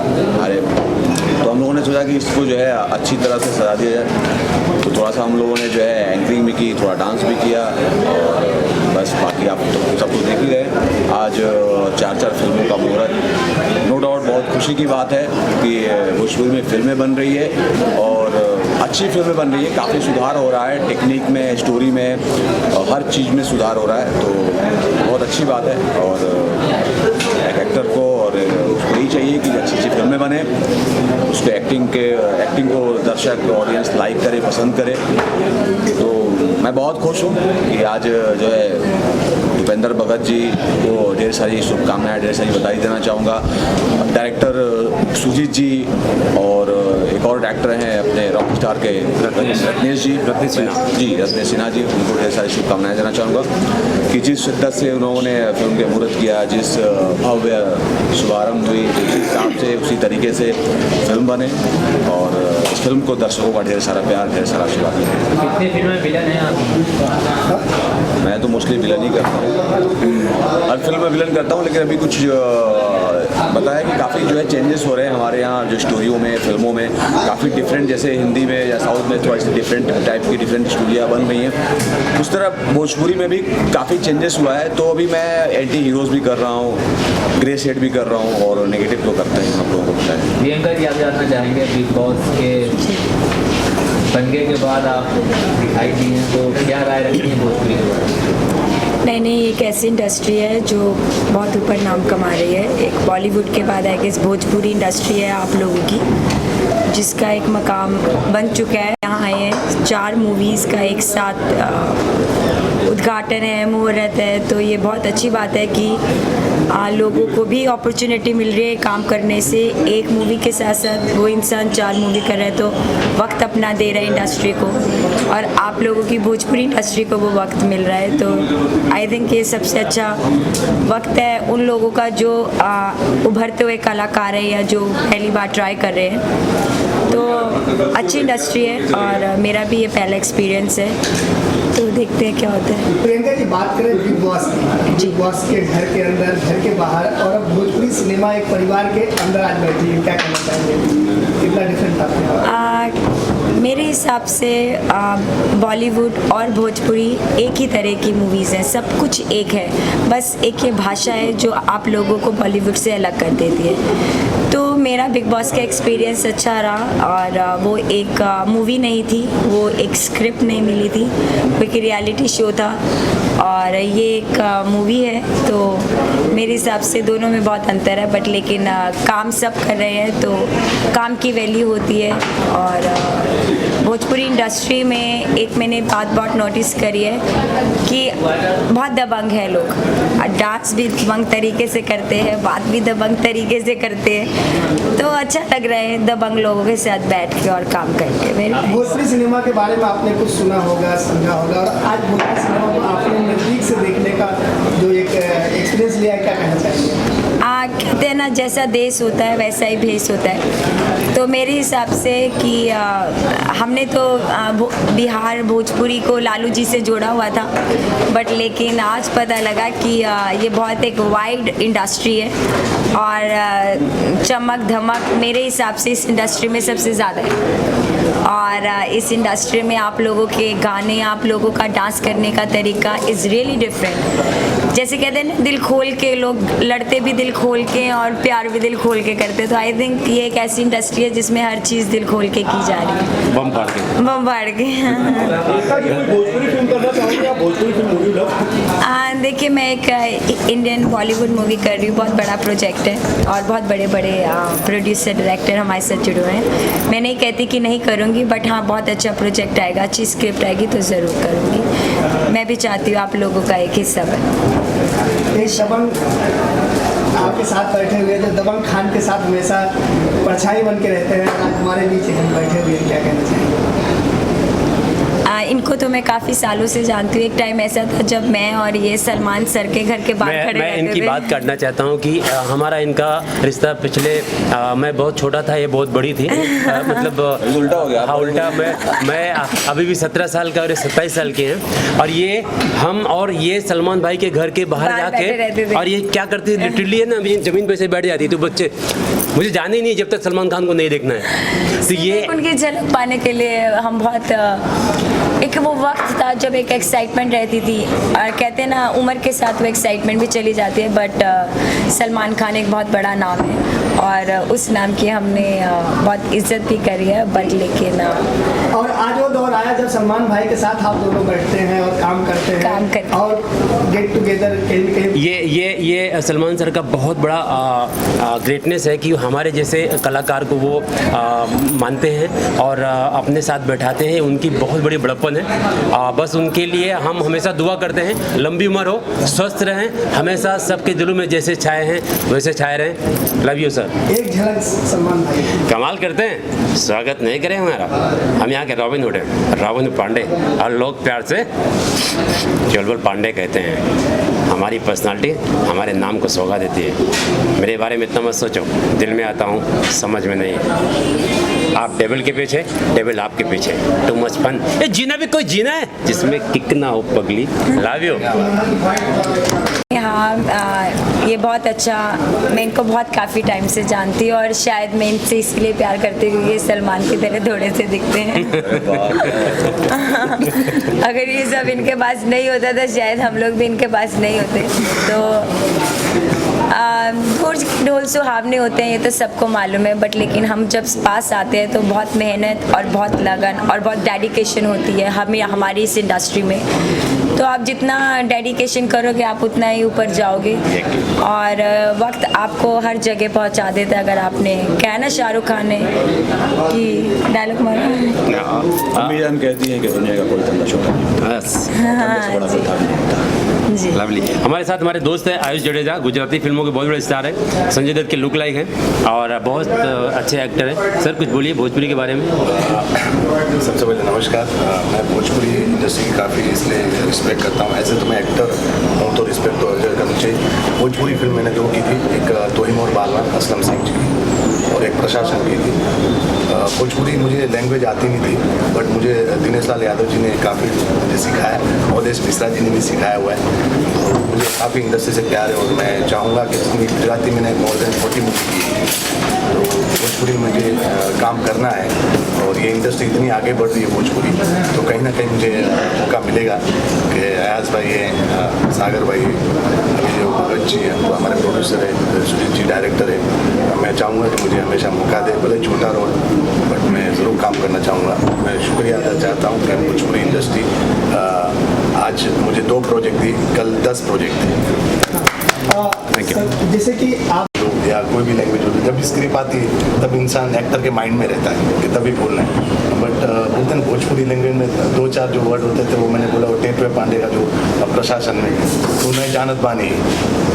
तो हम लोगों ने सोचा कि इसको जो है अच्छी तरह से सजा दिया जाए। तो थोड़ा सा हम लोगों ने जो है एंकरिंग भी की, थोड़ा डांस भी किया और बस बाकी आप तो सब कुछ देख ही रहे। आज 4 फिल्मों का मुहूर्त, नो डाउट बहुत खुशी की बात है कि भोजपुरी में फिल्में बन रही है और अच्छी फिल्में बन रही है। काफ़ी सुधार हो रहा है टेक्निक में, स्टोरी में, हर चीज़ में सुधार हो रहा है, तो बहुत अच्छी बात है। और एक एक्टर को और उसको यही चाहिए कि अच्छी अच्छी फिल्में बने, उसके एक्टिंग को दर्शक, ऑडियंस लाइक करे, पसंद करे। तो मैं बहुत खुश हूँ कि आज जो है भूपेंद्र भगत जी को ढेर सारी शुभकामनाएं, ढेर सारी बधाई देना चाहूँगा। डायरेक्टर सुजीत जी और एक और डायरेक्टर हैं अपने रॉक स्टार के रत्नेश सिन्हा जी, उनको ढेर सारी शुभकामनाएं देना चाहूँगा कि जिस शिद्दत से उन्होंने फिल्म के मुहूर्त किया, जिस भव्य शुभारंभ हुई, जिस हिसाब से उसी तरीके से फिल्म बने और इस फिल्म को दर्शकों का ढेर सारा प्यार, ढेर सारा आशीर्वाद मिले। कितनी फिल्में विलन हैं आप? मैं तो मोस्टली विलन ही करता हूँ, हर फिल्म में विलन करता हूँ, लेकिन अभी कुछ बताया कि काफ़ी जो है चेंजेस हो रहे हैं हमारे यहाँ जो स्टोरियों में, फिल्मों में काफ़ी डिफरेंट, जैसे हिंदी में या साउथ में थोड़ा सी डिफरेंट टाइप की डिफरेंट स्टोरियाँ बन रही हैं, उस तरह भोजपुरी में भी काफ़ी चेंजेस हुआ है। तो अभी मैं एंटी हीरोज़ भी कर रहा हूँ, ग्रे शेड भी कर रहा हूँ और नेगेटिव तो करते हैं, हम लोगों को पता है। प्रियंका जी, आप जानना चाहेंगे बिग बॉस के बनने के बाद आप दिखाई दी हैं, तो क्या राय रखती हैं भोजपुरी के बारे? नहीं, एक ऐसी इंडस्ट्री है जो बहुत ऊपर नाम कमा रही है। एक बॉलीवुड के बाद आई गेस भोजपुरी इंडस्ट्री है आप लोगों की, जिसका एक मकाम बन चुका है। यहाँ आए हैं 4 मूवीज़ का एक साथ उद्घाटन है, मुहूर्त है, तो ये बहुत अच्छी बात है कि लोगों को भी अपॉर्चुनिटी मिल रही है काम करने से। एक मूवी के साथ साथ वो इंसान 4 मूवी कर रहे हैं, तो वक्त अपना दे रहे हैं इंडस्ट्री को, और आप लोगों की भोजपुरी इंडस्ट्री को वो वक्त मिल रहा है। तो आई थिंक ये सबसे अच्छा वक्त है उन लोगों का जो उभरते हुए कलाकार है या जो पहली बार ट्राई कर रहे हैं। तो अच्छी इंडस्ट्री है और मेरा भी ये पहला एक्सपीरियंस है, तो देखते हैं क्या होता है। प्रियंका जी, बात करें बिग बॉस की, बिग बॉस के घर के अंदर, घर के बाहर, और अब भोजपुरी सिनेमा एक परिवार के अंदर आज बैठी है, क्या कहना चाहेंगे, कितना डिफरेंट था? मेरे हिसाब से बॉलीवुड और भोजपुरी एक ही तरह की मूवीज़ हैं, सब कुछ एक है, बस एक ये भाषा है जो आप लोगों को बॉलीवुड से अलग कर देती है। तो मेरा बिग बॉस का एक्सपीरियंस अच्छा रहा, और वो एक मूवी नहीं थी, वो एक स्क्रिप्ट नहीं मिली थी, वो एक रियलिटी शो था और ये एक मूवी है। तो मेरे हिसाब से दोनों में बहुत अंतर है, बट लेकिन काम सब कर रहे हैं तो काम की वैल्यू होती है। और भोजपुरी इंडस्ट्री में एक मैंने बात बहुत नोटिस करी है कि बहुत दबंग है लोग, डांस भी दबंग तरीके से करते हैं, बात भी दबंग तरीके से करते हैं, तो अच्छा लग रहा है दबंग लोगों के साथ बैठ के और काम करके। भोजपुरी सिनेमा के बारे में आपने कुछ सुना होगा, समझा होगा, और आज भोजपुरी सिनेमा को आपने नज़दीक से देखने का जो एक एक्सपीरियंस लिया है, क्या कहना चाहिए? कहते हैं ना, जैसा देश होता है वैसा ही भेष होता है। तो मेरे हिसाब से कि हमने तो बिहार भोजपुरी को लालू जी से जोड़ा हुआ था, बट लेकिन आज पता लगा कि ये बहुत एक वाइड इंडस्ट्री है और चमक धमक मेरे हिसाब से इस इंडस्ट्री में सबसे ज़्यादा है। और इस इंडस्ट्री में आप लोगों के गाने, आप लोगों का डांस करने का तरीका इज़ रियली डिफरेंट। जैसे कहते हैं ना, दिल खोल के लोग लड़ते भी दिल खोल के और प्यार भी दिल खोल के करते। तो आई थिंक ये एक ऐसी इंडस्ट्री है जिसमें हर चीज़ दिल खोल के की जा रही है। बम फाड़ के देखिए, मैं एक इंडियन बॉलीवुड मूवी कर रही हूँ, बहुत बड़ा प्रोजेक्ट है और बहुत बड़े बड़े प्रोड्यूसर डायरेक्टर हमारे साथ जुड़े हुए हैं। मैं नहीं कहती कि नहीं करूँगी, बट हाँ, बहुत अच्छा प्रोजेक्ट आएगा, अच्छी स्क्रिप्ट आएगी तो ज़रूर करूँगी। मैं भी चाहती हूँ आप लोगों का एक हिस्सा बने। दबंग आपके साथ बैठे हुए, जो दबंग खान के साथ हमेशा परछाई बन के रहते हैं, आज हमारे बीच हम बैठे हुए, क्या कहना चाहिए? इनको तो मैं काफ़ी सालों से जानती हूँ। एक टाइम ऐसा था जब मैं और ये सलमान सर के घर के बाहर खड़े मैं रहते इनकी थे। बात काटना चाहता हूँ कि हमारा इनका रिश्ता पिछले मैं बहुत छोटा था, ये बहुत बड़ी थी, मतलब उल्टा हो गया। हाँ उल्टा। मैं अभी भी 17 साल का और 27 साल के हैं, और ये हम और ये सलमान भाई के घर के बाहर जाके और ये क्या करती है लिटरली है ना, जमीन पे से बैठ जाती है। तो बच्चे मुझे जाने ही नहीं जब तक सलमान खान को नहीं देखना है। तो ये उनकी झलक पाने के लिए हम बहुत एक वो वक्त था जब एक एक्साइटमेंट रहती थी, और कहते हैं ना उम्र के साथ वो एक्साइटमेंट भी चली जाती है, बट सलमान खान एक बहुत बड़ा नाम है और उस नाम की हमने बहुत इज्जत भी करी है, बट लेकिन और आज वो दौर आया जब सलमान भाई के साथ आप दोनों बैठते हैं और काम करते हैं और गेट टुगेदर कहीं ये सलमान सर का बहुत बड़ा ग्रेटनेस है कि हमारे जैसे कलाकार को वो मानते हैं और अपने साथ बैठाते हैं। उनकी बहुत बड़ी बड़प्पन है। बस उनके लिए हम हमेशा दुआ करते हैं, लंबी उम्र हो, स्वस्थ रहें, हमेशा सबके दिलों में जैसे छाए हैं वैसे छाए रहें। Love you sir. एक झलक सलमान भाई कमाल करते हैं, स्वागत नहीं करें हमारा। हम यहाँ के रॉबिन हुड हैं, रॉबिन पांडे, और लोग प्यार से चुलबुल पांडे कहते हैं। हमारी पर्सनालिटी हमारे नाम को सौगा देती है। मेरे बारे में इतना मत सोचो, दिल में आता हूँ समझ में नहीं। आप टेबल के पीछे, टेबल आपके पीछे, टू मच फन। ये जीना भी कोई जीना है जिसमें किक ना हो पगली। Love you. हाँ, ये बहुत अच्छा, मैं इनको बहुत काफ़ी टाइम से जानती हूँ और शायद मैं इनसे इसलिए प्यार करती हूँ क्योंकि ये सलमान की तरह थोड़े से दिखते हैं। अगर ये सब इनके पास नहीं होता तो शायद हम लोग भी इनके पास नहीं होते। तो गुर्ज ढोल सुहावने होते हैं, ये तो सबको मालूम है, बट लेकिन हम जब पास आते हैं तो बहुत मेहनत और बहुत लगन और बहुत डेडिकेशन होती है हमें हमारी इस इंडस्ट्री में। तो आप जितना डेडिकेशन करोगे आप उतना ही ऊपर जाओगे, और वक्त आपको हर जगह पहुंचा देता है। अगर आपने कहना शाहरुख खान ने कि डायलॉग मारा, अम्मी जान कहती हैं कि दुनिया का कोई धंधा छोटा नहीं। जी लवली। हमारे साथ हमारे दोस्त हैं आयुष जडेजा, गुजराती फिल्मों के बहुत बड़े स्टार हैं, संजय दत्त के लुक लाइक हैं और बहुत अच्छे एक्टर हैं। सर कुछ बोलिए भोजपुरी के बारे में। सबसे पहले नमस्कार। मैं भोजपुरी इंडस्ट्री की काफ़ी इसलिए रिस्पेक्ट करता हूँ। ऐसे तो मैं एक्टर हूँ तो रिस्पेक्ट तो करनी चाहिए। भोजपुरी फिल्म मैंने दो की थी, एक तोहिम और बालवान असलम सिंह जी की और एक प्रशासन की थी। भोजपुरी मुझे लैंग्वेज आती नहीं थी, बट मुझे दिनेश लाल यादव जी ने काफ़ी मुझे सिखाया, अवधेश मिश्रा जी ने भी सिखाया हुआ है। तो मुझे काफ़ी इंडस्ट्री से प्यार है और मैं चाहूँगा कि गुजराती मैंने मोर देन 40 मूवी की है, तो भोजपुरी में मुझे काम करना है और ये इंडस्ट्री इतनी आगे बढ़ रही है भोजपुरी, तो कहीं ना कहीं मुझे मौका मिलेगा कि अयाज भाई है, सागर भाई, अभी जो भगत जी हैं वो हमारे प्रोड्यूसर है, सुजीत जी डायरेक्टर है। मैं चाहूँगा कि मुझे हमेशा मौका दे, भले छोटा रोल, बट मैं ज़रूर काम करना चाहूँगा। मैं शुक्रिया अदा चाहता हूँ कि भोजपुरी इंडस्ट्री आज मुझे 2 प्रोजेक्ट दी, कल 10 प्रोजेक्ट थे। जैसे कि आप या कोई भी लैंग्वेज होती है, जब भी स्क्रिप्ट आती है तब इंसान एक्टर के माइंड में रहता है कि तभी बोलना है। बट उस दिन भोजपुरी लैंग्वेज में 2-4 जो वर्ड होते थे वो मैंने बोला, वो टेटवे पांडे का जो प्रशासन में, तो नहीं जानत बानी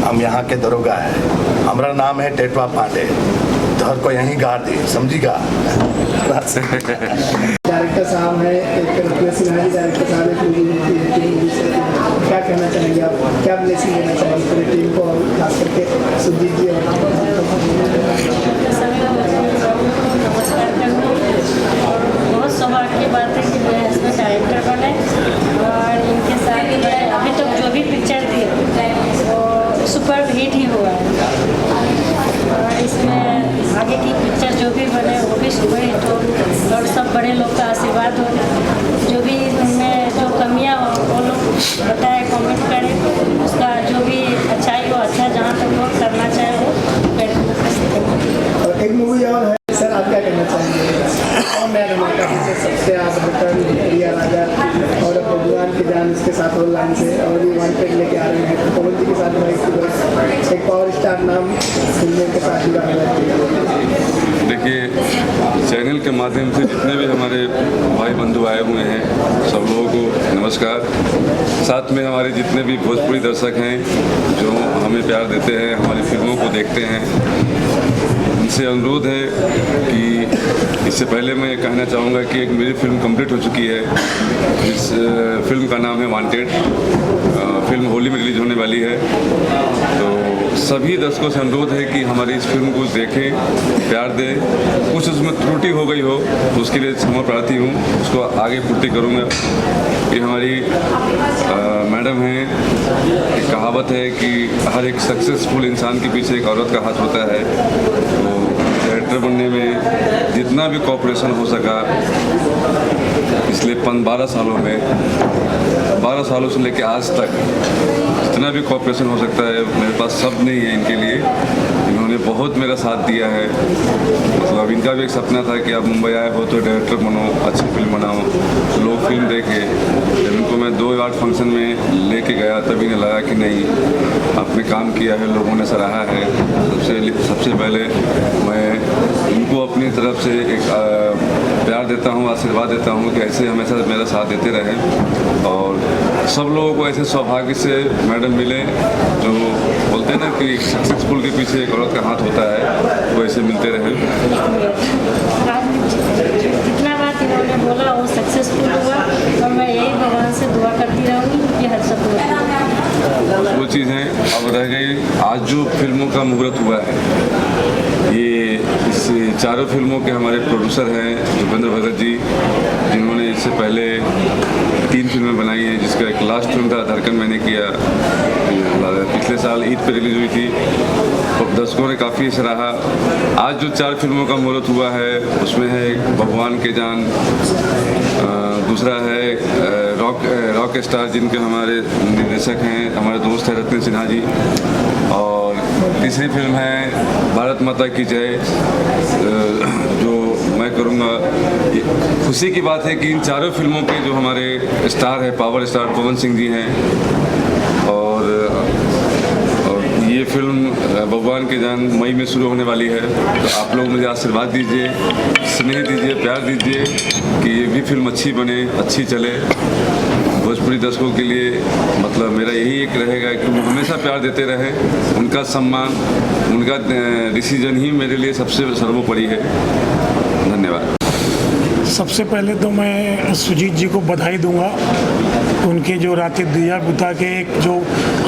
हम यहाँ के दरोगा है, हमारा नाम है टेटवा पांडे, घर को यहीं गाड़ दी, समझीगा। डायरेक्टर साहब है, डायरेक्टर साहब है, क्या कहना चाहेंगे आप, क्या ब्लेसिंग देना चाहेंगे पूरी टीम को और खास करके सुजीत जी और बहुत सौभाग्य की बात है कि मैं इसमें डायरेक्टर बने और इनके साथ अभी तक जो भी पिक्चर थी वो सुपर हिट ही हुआ है और इसमें आगे की पिक्चर जो भी बने वो भी सुपर हिट हो और सब बड़े लोग का आशीर्वाद हो। जो भी उनमें जो कमियां हो वो लोग बताए, कमेंट करें, उसका जो भी अच्छाई हो अच्छा, जहाँ तक वो करना चाहे वो। और एक मूवी और है सर, आप क्या कहना चाहेंगे? और मैं सबसे आप रिया राजा और भगवान की जान इसके साथ ऑनलाइन से और भी वांटेड लेके आ रहे हैं, तो पवन जी के साथ एक पावर स्टार नाम फिल्मों के साथ जुड़ा हुआ है। देखिए, चैनल के माध्यम से जितने भी हमारे भाई बंधु आए हुए हैं सब लोगों को नमस्कार। साथ में हमारे जितने भी भोजपुरी दर्शक हैं जो हमें प्यार देते हैं, हमारी फिल्मों को देखते हैं, इनसे अनुरोध है कि इससे पहले मैं कहना चाहूँगा कि एक मेरी फिल्म कंप्लीट हो चुकी है। इस फिल्म का नाम है वांटेड। फिल्म होली में रिलीज होने वाली है, तो सभी दर्शकों से अनुरोध है कि हमारी इस फिल्म को देखें, प्यार दें। कुछ उसमें त्रुटि हो गई हो तो उसके लिए क्षमा प्रार्थी हूँ, उसको आगे पूर्ति करूँगा। ये हमारी मैडम हैं। एक कहावत है कि हर एक सक्सेसफुल इंसान के पीछे एक औरत का हाथ होता है। तो डायरेक्टर बनने में जितना भी कोऑपरेशन हो सका पिछले 12 सालों में, 12 सालों से लेकर आज तक जितना भी कोऑपरेशन हो सकता है मेरे पास सब नहीं है इनके लिए। इन्होंने बहुत मेरा साथ दिया है। मतलब इनका भी एक सपना था कि आप मुंबई आए हो तो डायरेक्टर बनो, अच्छी फिल्म बनाओ, लोग फिल्म देखे। जब इनको मैं 2 आर्ट फंक्शन में लेके गया तभी इन्हें लगा कि नहीं, आपने काम किया है, लोगों ने सराहा है। सबसे पहले मैं इनको अपनी तरफ से एक प्यार देता हूँ, आशीर्वाद देता हूँ कि ऐसे हमेशा मेरा साथ देते रहें और सब लोगों को ऐसे सौभाग्य से मैडम मिले जो बोलते हैं ना कि सक्सेसफुल के पीछे एक औरत का हाथ होता है, वो ऐसे मिलते रहे। जितना बात इन्होंने बोला वो सक्सेसफुल हुआ और मैं यही भगवान से दुआ करती रहूँगी कि हर सब वो चीज़ें अब रह गई। आज जो फिल्मों का मुहूर्त हुआ है, ये इस चारों फिल्मों के हमारे प्रोड्यूसर हैं भूपेंद्र भगत जी, जिन्होंने इससे पहले 3 फिल्में बनाई हैं, जिसका एक लास्ट फिल्म था धड़कन मैंने किया, पिछले साल ईद पे रिलीज हुई थी, तो दर्शकों ने काफ़ी सराहा। आज जो 4 फिल्मों का मुहूर्त हुआ है उसमें है एक भगवान के जान, दूसरा है रॉक स्टार जिनके हमारे निर्देशक हैं हमारे दोस्त हैं रत्न सिन्हा जी, और तीसरी फिल्म है भारत माता की जय, जो मैं करूँगा। खुशी की बात है कि इन चारों फिल्मों के जो हमारे स्टार है, पावर स्टार पवन सिंह जी हैं, और ये फिल्म भगवान के जान मई में शुरू होने वाली है। तो आप लोग मुझे आशीर्वाद दीजिए, स्नेह दीजिए, प्यार दीजिए कि ये भी फिल्म अच्छी बने, अच्छी चले। भोजपुरी दर्शकों के लिए मतलब मेरा यही एक रहेगा कि वो हमेशा प्यार देते रहे, उनका सम्मान, उनका डिसीजन ही मेरे लिए सबसे सर्वोपरि है। धन्यवाद। सबसे पहले तो मैं सुजीत जी को बधाई दूंगा, उनके जो रातें दिया बुता के एक जो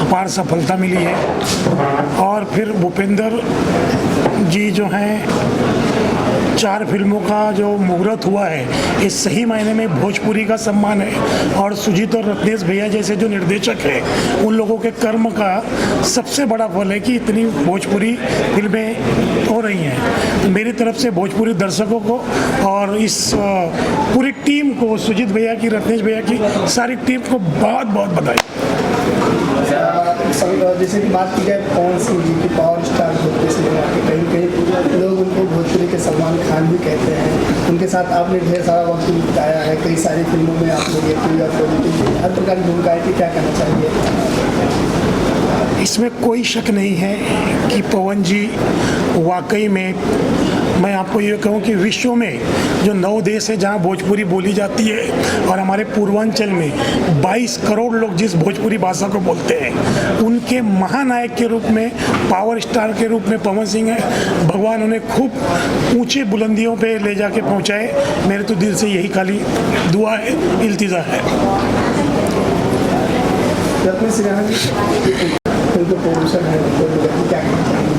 अपार सफलता मिली है, और फिर भूपेंद्र जी जो हैं 4 फिल्मों का जो मुहूर्त हुआ है, इस सही मायने में भोजपुरी का सम्मान है। और सुजीत और रत्नेश भैया जैसे जो निर्देशक हैं, उन लोगों के कर्म का सबसे बड़ा फल है कि इतनी भोजपुरी फिल्में हो रही हैं। तो मेरी तरफ से भोजपुरी दर्शकों को और इस पूरी टीम को, सुजीत भैया की, रत्नेश भैया की, सारी टीम को बहुत बहुत बधाई। जैसे कि बात की जाए पवन सिंह जी की, पावर स्टार होते सिनेमा के, कहीं कहीं लोग उनको भोजपुरी के सलमान खान भी कहते हैं। उनके साथ आपने ढेर सारा वक्त बिताया है, कई सारी फिल्मों में आप लोग हर प्रकार की भूमिकाएँ थी, क्या कहना चाहिए? इसमें कोई शक नहीं है कि पवन जी वाकई में, मैं आपको ये कहूँ कि विश्व में जो 9 देश है जहाँ भोजपुरी बोली जाती है, और हमारे पूर्वांचल में 22 करोड़ लोग जिस भोजपुरी भाषा को बोलते हैं, उनके महानायक के रूप में, पावर स्टार के रूप में पवन सिंह है। भगवान उन्हें खूब ऊंचे बुलंदियों पे ले जाके पहुँचाए। मेरे तो दिल से यही खाली दुआ है, इल्तिजा है।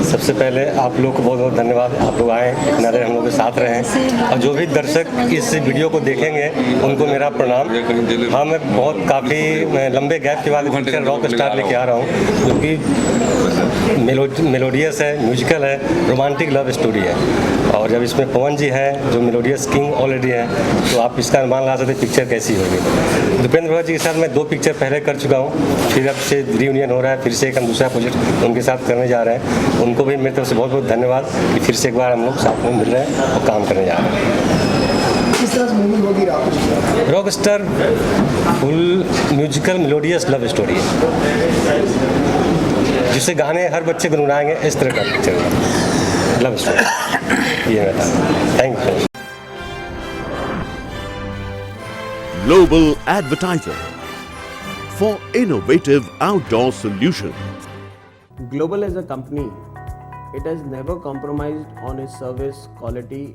सबसे पहले आप लोग को बहुत बहुत धन्यवाद, आप लोग आए, इतना देर हम लोग के साथ रहें, और जो भी दर्शक इस वीडियो को देखेंगे उनको मेरा प्रणाम। हाँ, मैं बहुत काफ़ी लंबे गैप के बाद पिक्चर रॉक स्टार लेके आ रहा हूँ, जो कि मेलोडियस है, म्यूजिकल है, रोमांटिक लव स्टोरी है। और जब इसमें पवन जी हैं जो मेलोडियस किंग ऑलरेडी हैं, तो आप इसका अनुमान लगा सकते पिक्चर कैसी होगी। भूपेंद्र भगत जी के साथ मैं 2 पिक्चर पहले कर चुका हूँ, फिर अब से रियूनियन हो रहा है, फिर से एक हम दूसरा प्रोजेक्ट उनके साथ करने जा रहे हैं। उनको भी मेरी तरफ से बहुत बहुत धन्यवाद कि फिर से एक बार हम लोग साथ में मिल रहे हैं और काम करने जा रहे हैं। किस तरह से मूवी होगी rock star? Full musical melodious love story है, जिससे गाने हर बच्चे गुनगुनाएंगे, इस तरह का पिक्चर लव स्टोरी। ये मैं thank you. Global Advertiser for innovative outdoor solutions. Global as a company it has never compromised on its service quality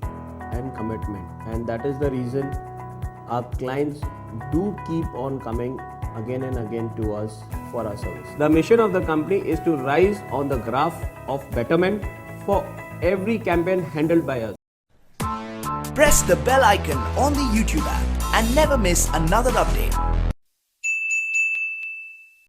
and commitment, and that is the reason our clients do keep on coming again and again to us for our service. The mission of the company is to rise on the graph of betterment for every campaign handled by us. Press the bell icon on the YouTube app and never miss another update.